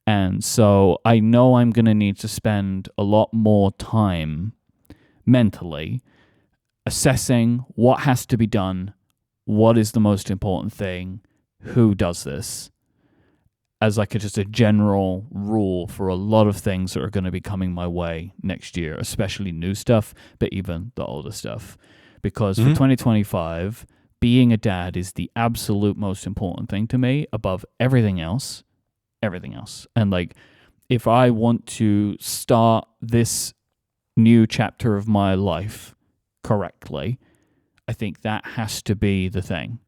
And so I know I'm going to need to spend a lot more time mentally assessing what has to be done, what is the most important thing, who does this, as just a general rule for a lot of things that are going to be coming my way next year, especially new stuff, but even the older stuff. Because for 2025, being a dad is the absolute most important thing to me above everything else. And if I want to start this new chapter of my life correctly, I think that has to be the thing.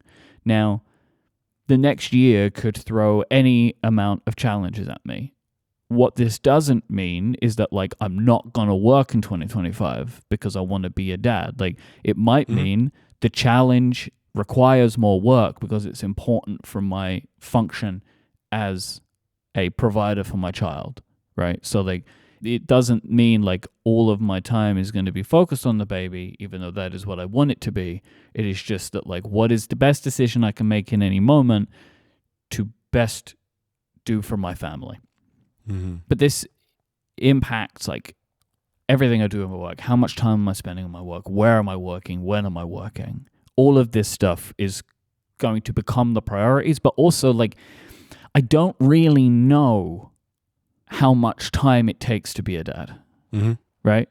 Now, the next year could throw any amount of challenges at me. What this doesn't mean is that I'm not going to work in 2025 because I want to be a dad. It might mean the challenge requires more work because it's important for my function as a provider for my child, right? So like, it doesn't mean like all of my time is going to be focused on the baby, even though that is what I want it to be. It is just that like, what is the best decision I can make in any moment to best do for my family? Mm-hmm. But this impacts like everything I do in my work. How much time am I spending on my work? Where am I working? When am I working? All of this stuff is going to become the priorities, but also like, I don't really know how much time it takes to be a dad, Mm-hmm. right?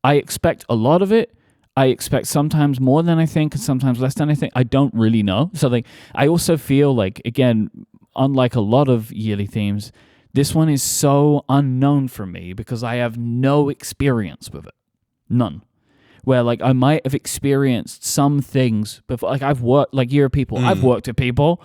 I expect a lot of it. I expect sometimes more than I think and sometimes less than I think. I don't really know. So like, I also feel like, again, unlike a lot of yearly themes, this one is so unknown for me because I have no experience with it. None. Where like I might have experienced some things before. Like I've worked, like Year of People, I've worked with people,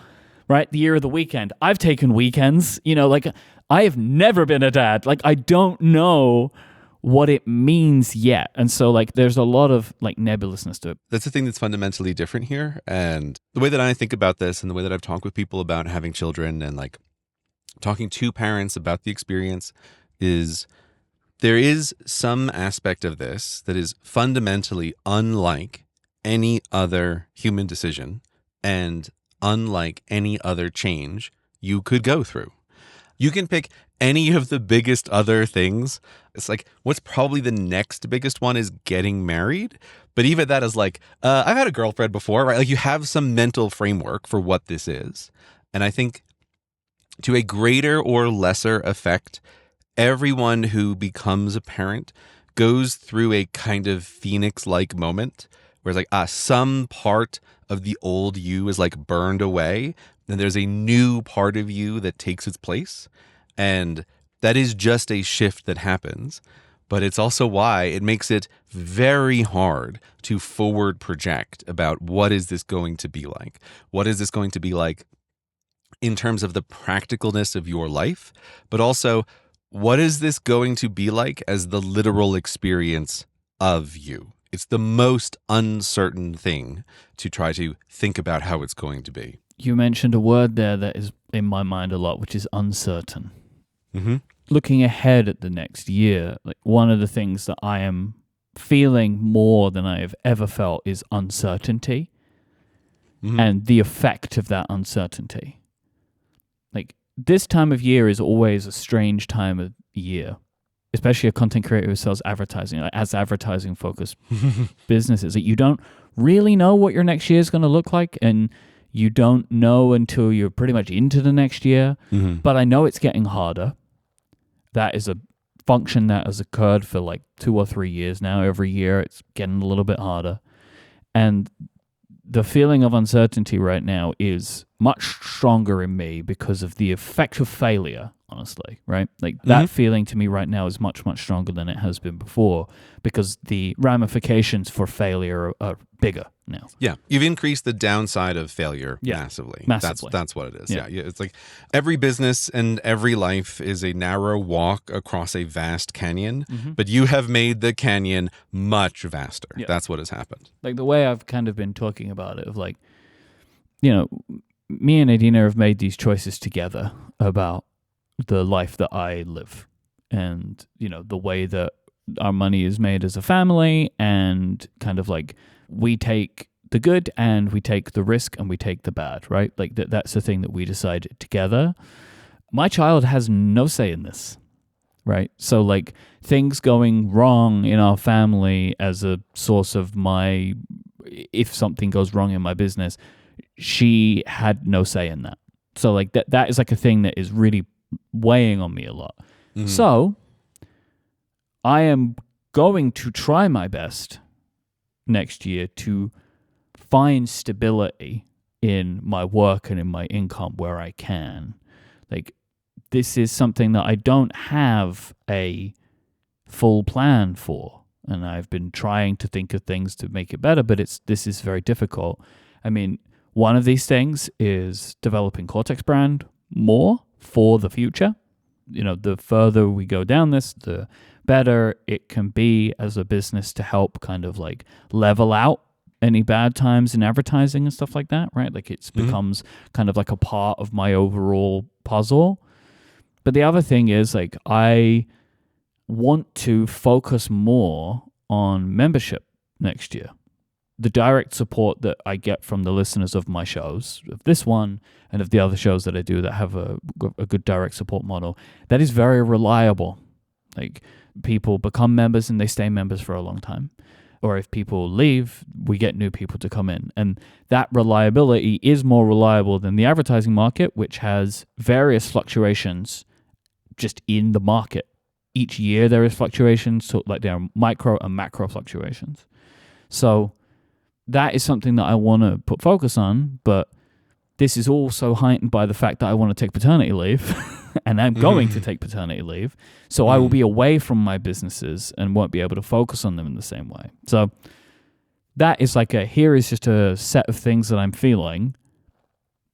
right? The Year of the Weekend, I've taken weekends, like I have never been a dad. Like I don't know what it means yet. And so like there's a lot of like nebulousness to it. That's the thing that's fundamentally different here. And the way that I think about this and the way that I've talked with people about having children and like talking to parents about the experience is there is some aspect of this that is fundamentally unlike any other human decision and unlike any other change you could go through. You can pick any of the biggest other things. It's like, what's probably the next biggest one is getting married. But even that is like, I've had a girlfriend before, right? Like you have some mental framework for what this is. And I think to a greater or lesser effect, everyone who becomes a parent goes through a kind of phoenix-like moment where it's like, some part of the old you is like burned away. Then there's a new part of you that takes its place. And that is just a shift that happens. But it's also why it makes it very hard to forward project about what is this going to be like? What is this going to be like in terms of the practicalness of your life? But also, what is this going to be like as the literal experience of you? It's the most uncertain thing to try to think about how it's going to be. You mentioned a word there that is in my mind a lot, which is uncertain. Mm-hmm. Looking ahead at the next year, like one of the things that I am feeling more than I have ever felt is uncertainty and the effect of that uncertainty. Like this time of year is always a strange time of year, especially a content creator who sells advertising, like as advertising focused businesses. Like you don't really know what your next year is going to look like, and you don't know until you're pretty much into the next year. Mm-hmm. But I know it's getting harder. That is a function that has occurred for like 2 or 3 years now. Every year it's getting a little bit harder. And the feeling of uncertainty right now is much stronger in me because of the effect of failure, honestly, right? Like that feeling to me right now is much, much stronger than it has been before because the ramifications for failure are bigger now. Yeah, you've increased the downside of failure massively. That's what it is. Yeah, it's like every business and every life is a narrow walk across a vast canyon, but you have made the canyon much vaster. Yeah. That's what has happened. Like the way I've kind of been talking about it, of like, me and Adina have made these choices together about the life that I live and, the way that our money is made as a family, and kind of like we take the good and we take the risk and we take the bad, right? Like that's the thing that we decided together. My child has no say in this, right? So like things going wrong in our family as a source of if something goes wrong in my business, she had no say in that. So like that is like a thing that is really weighing on me a lot. Mm-hmm. So I am going to try my best next year to find stability in my work and in my income where I can. Like this is something that I don't have a full plan for, and I've been trying to think of things to make it better, but this is very difficult. I mean, one of these things is developing Cortex brand more for the future. The further we go down this, the better it can be as a business to help kind of like level out any bad times in advertising and stuff like that, right? Like it becomes kind of like a part of my overall puzzle. But the other thing is like I want to focus more on membership next year. The direct support that I get from the listeners of my shows, of this one and of the other shows that I do that have a good direct support model, that is very reliable. Like people become members and they stay members for a long time. Or if people leave, we get new people to come in. And that reliability is more reliable than the advertising market, which has various fluctuations just in the market. Each year there is fluctuations, so like there are micro and macro fluctuations. So that is something that I want to put focus on, but this is also heightened by the fact that I want to take paternity leave and I'm going to take paternity leave. So I will be away from my businesses and won't be able to focus on them in the same way. So that is like here is just a set of things that I'm feeling.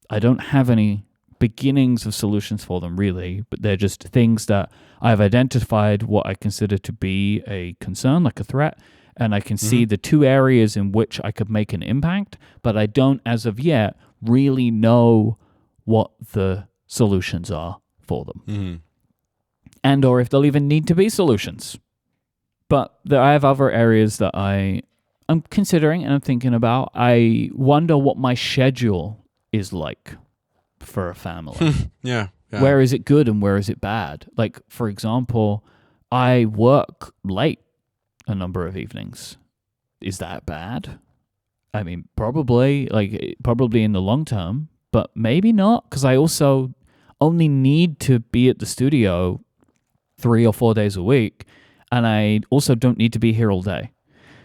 I don't have any beginnings of solutions for them really, but they're just things that I've identified what I consider to be a concern, like a threat, and I can see the two areas in which I could make an impact, but I don't, as of yet, really know what the solutions are for them. And or if they'll even need to be solutions. But I have other areas that I'm considering and I'm thinking about. I wonder what my schedule is like for a family. Yeah. Where is it good and where is it bad? Like, for example, I work late a number of evenings. Is that bad? I mean, probably in the long term, but maybe not, because I also only need to be at the studio 3 or 4 days a week, and I also don't need to be here all day.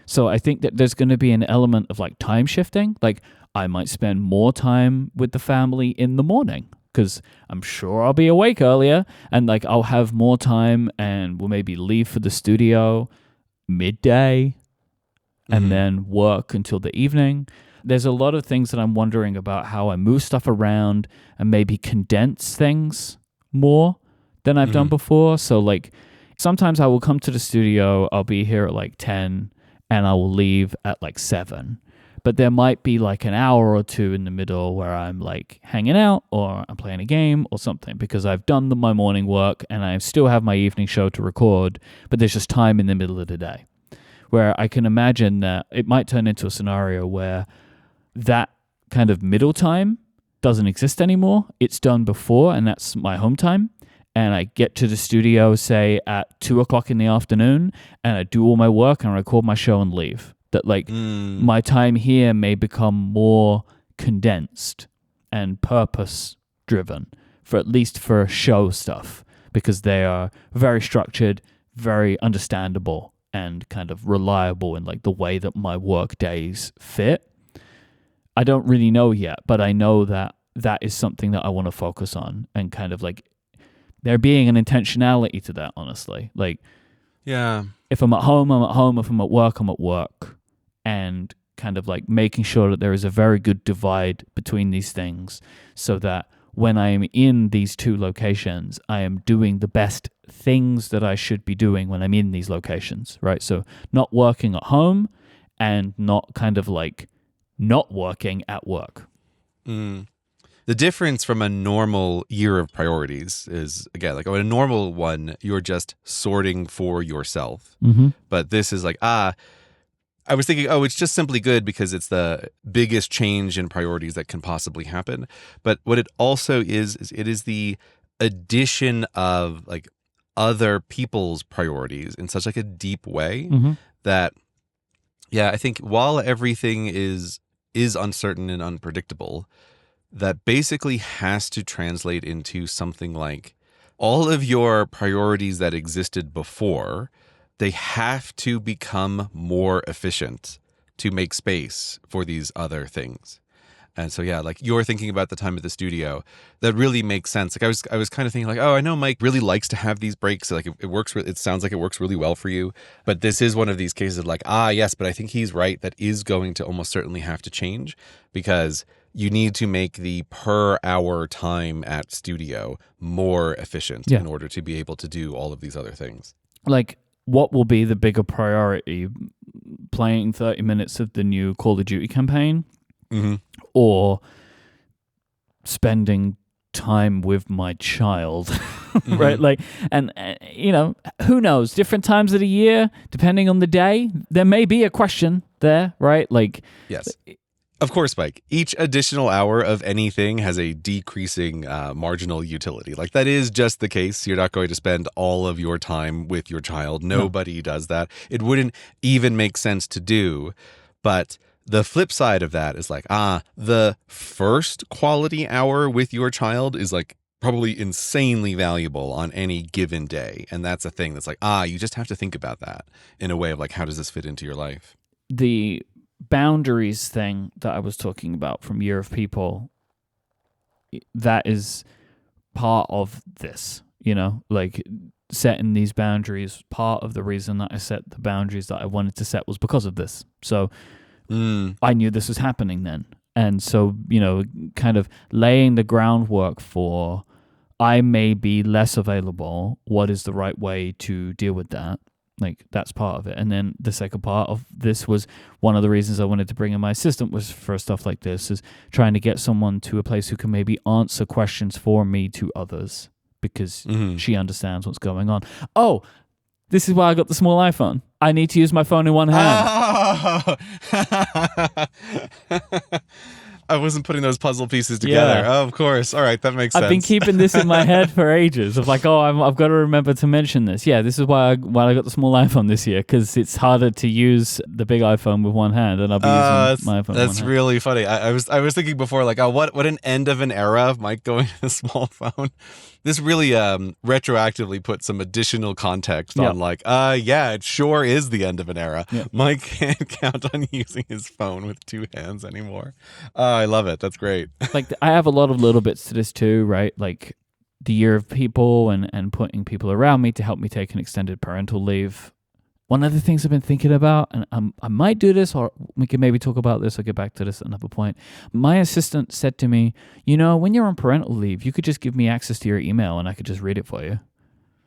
So I think that there's going to be an element of like time shifting. Like I might spend more time with the family in the morning because I'm sure I'll be awake earlier, and like I'll have more time and we'll maybe leave for the studio midday and then work until the evening. There's a lot of things that I'm wondering about how I move stuff around and maybe condense things more than I've done before. So like sometimes I will come to the studio, I'll be here at like 10 and I will leave at like 7. But there might be like an hour or two in the middle where I'm like hanging out or I'm playing a game or something because I've done my morning work and I still have my evening show to record, but there's just time in the middle of the day where I can imagine that it might turn into a scenario where that kind of middle time doesn't exist anymore. It's done before and that's my home time. And I get to the studio, say at 2:00 in the afternoon, and I do all my work and I record my show and leave. That like my time here may become more condensed and purpose driven for at least for show stuff because they are very structured, very understandable and kind of reliable in like the way that my work days fit. I don't really know yet, but I know that that is something that I want to focus on and kind of like there being an intentionality to that, honestly. Like, yeah, if I'm at home, I'm at home. If I'm at work, I'm at work. And kind of like making sure that there is a very good divide between these things so that when I am in these two locations, I am doing the best things that I should be doing when I'm in these locations, right? So not working at home and not kind of like not working at work. The difference from a normal year of priorities is, again, like a normal one, you're just sorting for yourself. But this is like, I was thinking, it's just simply good because it's the biggest change in priorities that can possibly happen. But what it also is it is the addition of like other people's priorities in such like a deep way that, yeah, I think while everything is uncertain and unpredictable, that basically has to translate into something like all of your priorities that existed before, they have to become more efficient to make space for these other things. And so, yeah, like you're thinking about the time at the studio, that really makes sense. Like I was kind of thinking like, I know Myke really likes to have these breaks. Like it works. It sounds like it works really well for you. But this is one of these cases of like, yes, but I think he's right. That is going to almost certainly have to change because you need to make the per hour time at studio more efficient in order to be able to do all of these other things. Like what will be the bigger priority? Playing 30 minutes of the new Call of Duty campaign or spending time with my child, right? Like, and who knows? Different times of the year, depending on the day, there may be a question there, right? Like, yes. Of course, Mike, each additional hour of anything has a decreasing marginal utility. Like, that is just the case. You're not going to spend all of your time with your child. Nobody does that. It wouldn't even make sense to do. But the flip side of that is like, the first quality hour with your child is like probably insanely valuable on any given day. And that's a thing that's like, you just have to think about that in a way of like, how does this fit into your life? The boundaries thing that I was talking about from Year of People, that is part of this, like setting these boundaries. Part of the reason that I set the boundaries that I wanted to set was because of this. So I knew this was happening then. And so, kind of laying the groundwork for, I may be less available. What is the right way to deal with that? Like, that's part of it. And then the second part of this was one of the reasons I wanted to bring in my assistant was for stuff like this, is trying to get someone to a place who can maybe answer questions for me to others because she understands what's going on. Oh, this is why I got the small iPhone. I need to use my phone in one hand. Oh. I wasn't putting those puzzle pieces together. Yeah. Oh, of course. All right, that makes sense. I've been keeping this in my head for ages of like, I've got to remember to mention this. Yeah, this is why I got the small iPhone this year, because it's harder to use the big iPhone with one hand, and I'll be using my iPhone with one hand. That's really funny. I was thinking before, like, what an end of an era of Myke going to the small phone. This really retroactively put some additional context on like, it sure is the end of an era. Yep. Myke can't count on using his phone with two hands anymore. I love it. That's great. Like, I have a lot of little bits to this too, right? Like the Year of People and putting people around me to help me take an extended parental leave. One of the things I've been thinking about, and I might do this, or we can maybe talk about this, I'll get back to this at another point. My assistant said to me, when you're on parental leave, you could just give me access to your email and I could just read it for you.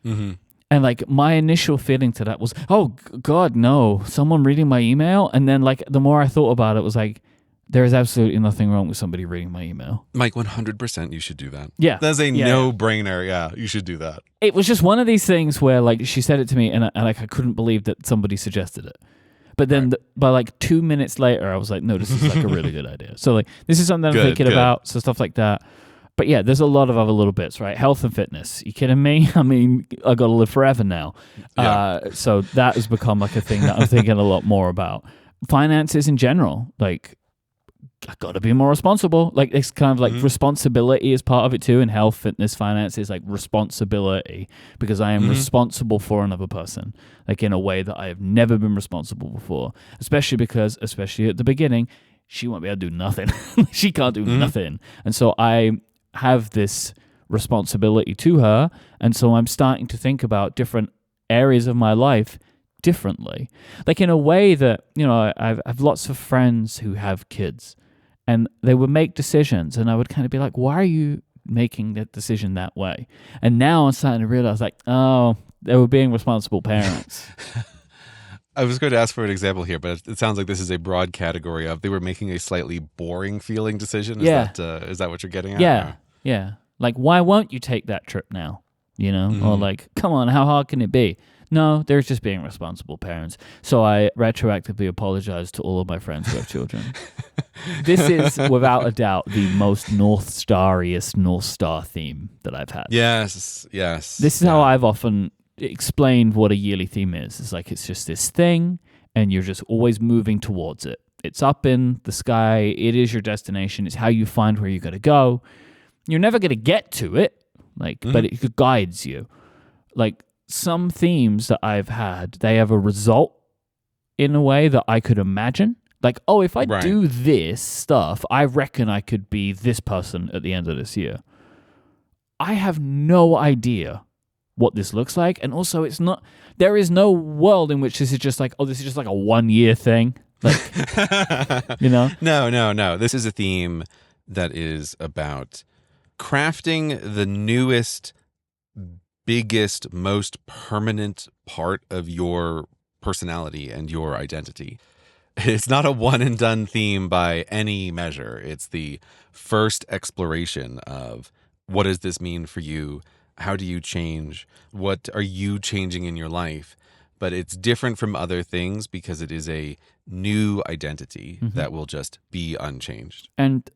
And like, my initial feeling to that was, oh God, no, someone reading my email? And then like, the more I thought about it, was like, there is absolutely nothing wrong with somebody reading my email. Myke, 100% you should do that. Yeah. That's a no-brainer. Yeah, you should do that. It was just one of these things where like, she said it to me and I couldn't believe that somebody suggested it. But then by like 2 minutes later, I was like, no, this is like a really good idea. So like, this is something I'm thinking about. So stuff like that. But yeah, there's a lot of other little bits, right? Health and fitness. You kidding me? I mean, I got to live forever now. Yeah. So that has become like a thing that I'm thinking a lot more about. Finances in general, like, I got to be more responsible. Like, it's kind of like responsibility is part of it too. And health, fitness, finance is like responsibility, because I am responsible for another person, like in a way that I have never been responsible before, especially at the beginning, she won't be able to do nothing. She can't do nothing. And so I have this responsibility to her. And so I'm starting to think about different areas of my life differently. Like, in a way that, I've lots of friends who have kids, and they would make decisions, and I would kind of be like, why are you making that decision that way? And now I'm starting to realize, like, oh, they were being responsible parents. I was going to ask for an example here, but it sounds like this is a broad category of they were making a slightly boring feeling decision. Is that what you're getting at? Yeah. Like, why won't you take that trip now? Or like, come on, how hard can it be? No, they're just being responsible parents. So I retroactively apologize to all of my friends who have children. This is, without a doubt, the most North Star theme that I've had. Yes. This is how I've often explained what a yearly theme is. It's like, it's just this thing, and you're just always moving towards it. It's up in the sky. It is your destination. It's how you find where you got to go. You're never going to get to it, but it guides you. Like, some themes that I've had, they have a result in a way that I could imagine. Like, oh, if I do this stuff, I reckon I could be this person at the end of this year. I have no idea what this looks like. And also, there is no world in which this is just like, oh, this is just like a 1 year thing. Like, No. This is a theme that is about crafting the newest, biggest, most permanent part of your personality and your identity. It's not a one and done theme by any measure. It's the first exploration of what does this mean for you? How do you change? What are you changing in your life? But it's different from other things because it is a new identity that will just be unchanged. And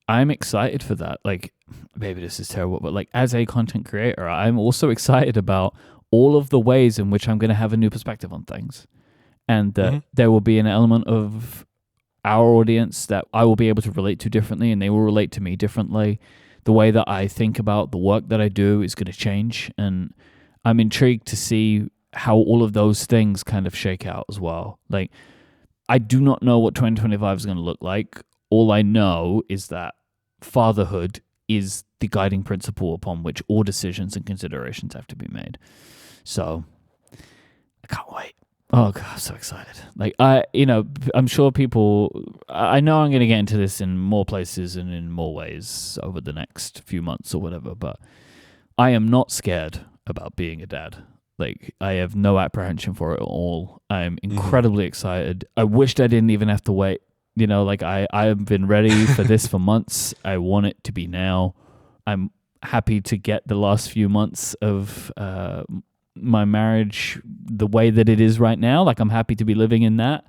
I'm excited for that. Like, maybe this is terrible, but like as a content creator, I'm also excited about all of the ways in which I'm going to have a new perspective on things. And that there will be an element of our audience that I will be able to relate to differently, and they will relate to me differently. The way that I think about the work that I do is going to change, and I'm intrigued to see how all of those things kind of shake out as well. Like, I do not know what 2025 is going to look like. All I know is that fatherhood is the guiding principle upon which all decisions and considerations have to be made. So I can't wait. Oh God, I'm so excited. Like I'm sure I know I'm going to get into this in more places and in more ways over the next few months or whatever, but I am not scared about being a dad. Like, I have no apprehension for it at all. I'm incredibly excited. I wished I didn't even have to wait. Like I've been ready for this for months. I want it to be now. I'm happy to get the last few months of my marriage the way that it is right now. Like, I'm happy to be living in that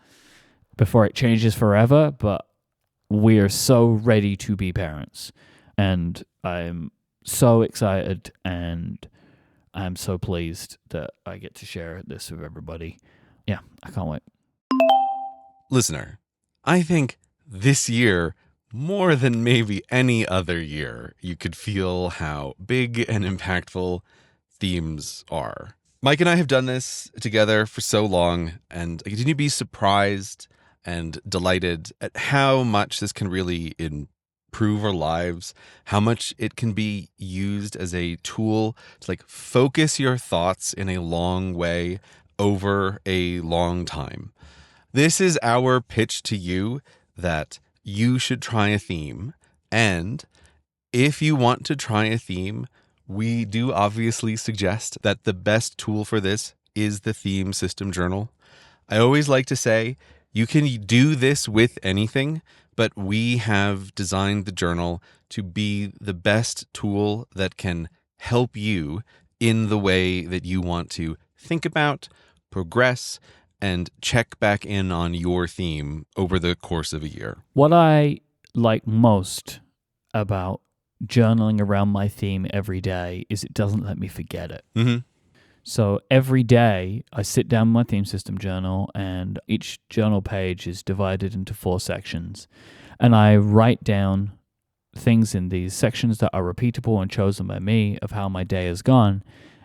before it changes forever, but we are so ready to be parents, and I'm so excited, and I'm so pleased that I get to share this with everybody. Yeah, I can't wait. Listener, I think this year, more than maybe any other year, you could feel how big and impactful themes are. Myke and I have done this together for so long, and I continue to be surprised and delighted at how much this can really improve our lives, how much it can be used as a tool to like focus your thoughts in a long way over a long time. This is our pitch to you that you should try a theme, and if you want to try a theme, we do obviously suggest that the best tool for this is the theme system journal. I always like to say you can do this with anything, but we have designed the journal to be the best tool that can help you in the way that you want to think about, progress, and check back in on your theme over the course of a year. What I like most about journaling around my theme every day is it doesn't let me forget it. So every day I sit down with my theme system journal, and each journal page is divided into 4 sections, and I write down things in these sections that are repeatable and chosen by me of how my day has gone.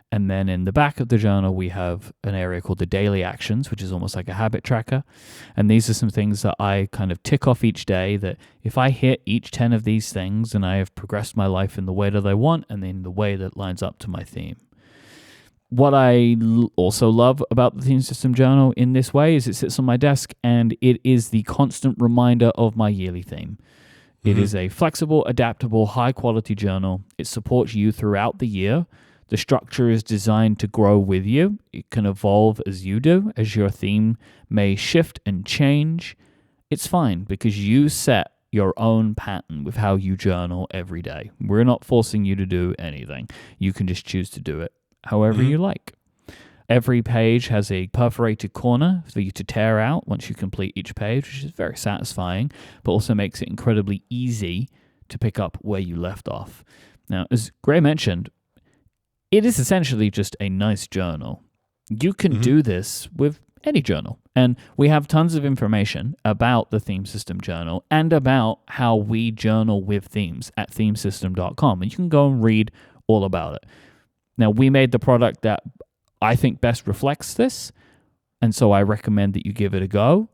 And then in the back of the journal, we have an area called the daily actions, which is almost like a habit tracker. And these are some things that I kind of tick off each day, that if I hit each 10 of these things, then I have progressed my life in the way that I want and in the way that lines up to my theme. What I also love about the theme system journal in this way is it sits on my desk, and it is the constant reminder of my yearly theme. It is a flexible, adaptable, high-quality journal. It supports you throughout the year. The structure is designed to grow with you. It can evolve as you do, as your theme may shift and change. It's fine because you set your own pattern with how you journal every day. We're not forcing you to do anything. You can just choose to do it however you like. Every page has a perforated corner for you to tear out once you complete each page, which is very satisfying, but also makes it incredibly easy to pick up where you left off. Now, as Gray mentioned, it is essentially just a nice journal. You can do this with any journal. And we have tons of information about the theme system journal and about how we journal with themes at themesystem.com. And you can go and read all about it. Now, we made the product that I think best reflects this, and so I recommend that you give it a go.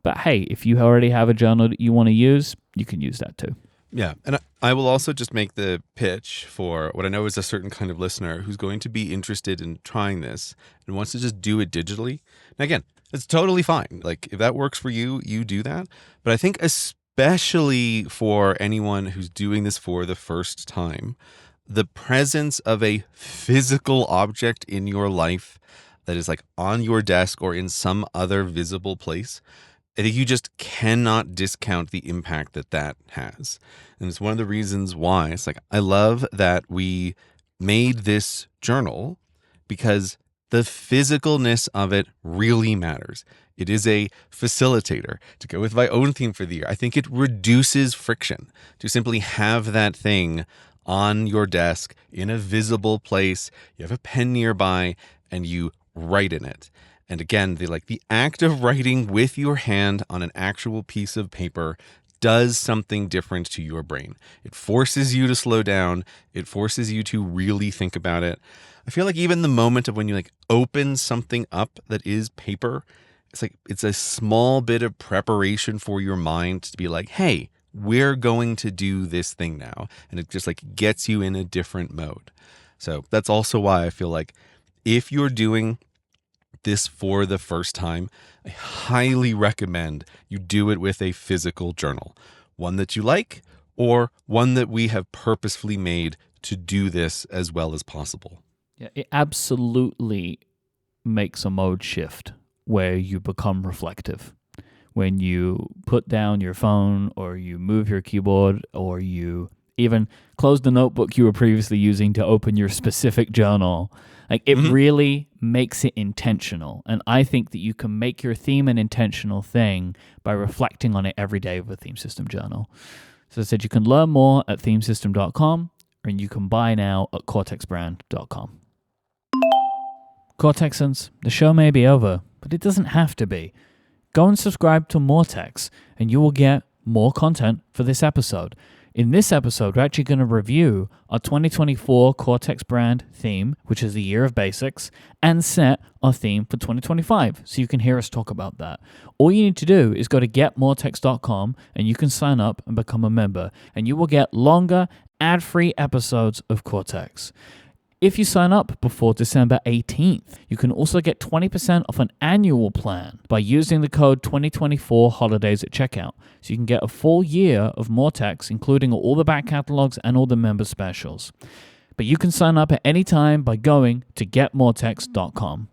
But hey, if you already have a journal that you want to use, you can use that too. Yeah, and I will also just make the pitch for what I know is a certain kind of listener who's going to be interested in trying this and wants to just do it digitally. Now, again, it's totally fine. Like, if that works for you, you do that. But I think especially for anyone who's doing this for the first time, the presence of a physical object in your life that is like on your desk or in some other visible place, I think you just cannot discount the impact that that has. And it's one of the reasons why it's like, I love that we made this journal because the physicalness of it really matters. It is a facilitator. To go with my own theme for the year, I think it reduces friction to simply have that thing on your desk in a visible place. You have a pen nearby and you write in it. And again, the act of writing with your hand on an actual piece of paper does something different to your brain. It forces you to slow down. It forces you to really think about it. I feel like even the moment of when you open something up that is paper, it's a small bit of preparation for your mind to be like, hey, we're going to do this thing now. And it just gets you in a different mode. So that's also why I feel like if you're doing this for the first time, I highly recommend you do it with a physical journal, one that you like or one that we have purposefully made to do this as well as possible. Yeah, it absolutely makes a mode shift where you become reflective. When you put down your phone or you move your keyboard or you even close the notebook you were previously using to open your specific journal, it really makes it intentional. And I think that you can make your theme an intentional thing by reflecting on it every day with a theme system journal. So as I said, you can learn more at themesystem.com and you can buy now at cortexbrand.com. Cortexans, the show may be over, but it doesn't have to be. Go and subscribe to Moretex, and you will get more content for this episode. In this episode, we're actually going to review our 2024 Cortex brand theme, which is the year of basics, and set our theme for 2025, so you can hear us talk about that. All you need to do is go to getmoretex.com, and you can sign up and become a member, and you will get longer, ad-free episodes of Cortex. If you sign up before December 18th, you can also get 20% off an annual plan by using the code 2024 holidays at checkout. So you can get a full year of Moretex, including all the back catalogs and all the member specials. But you can sign up at any time by going to getmoretex.com.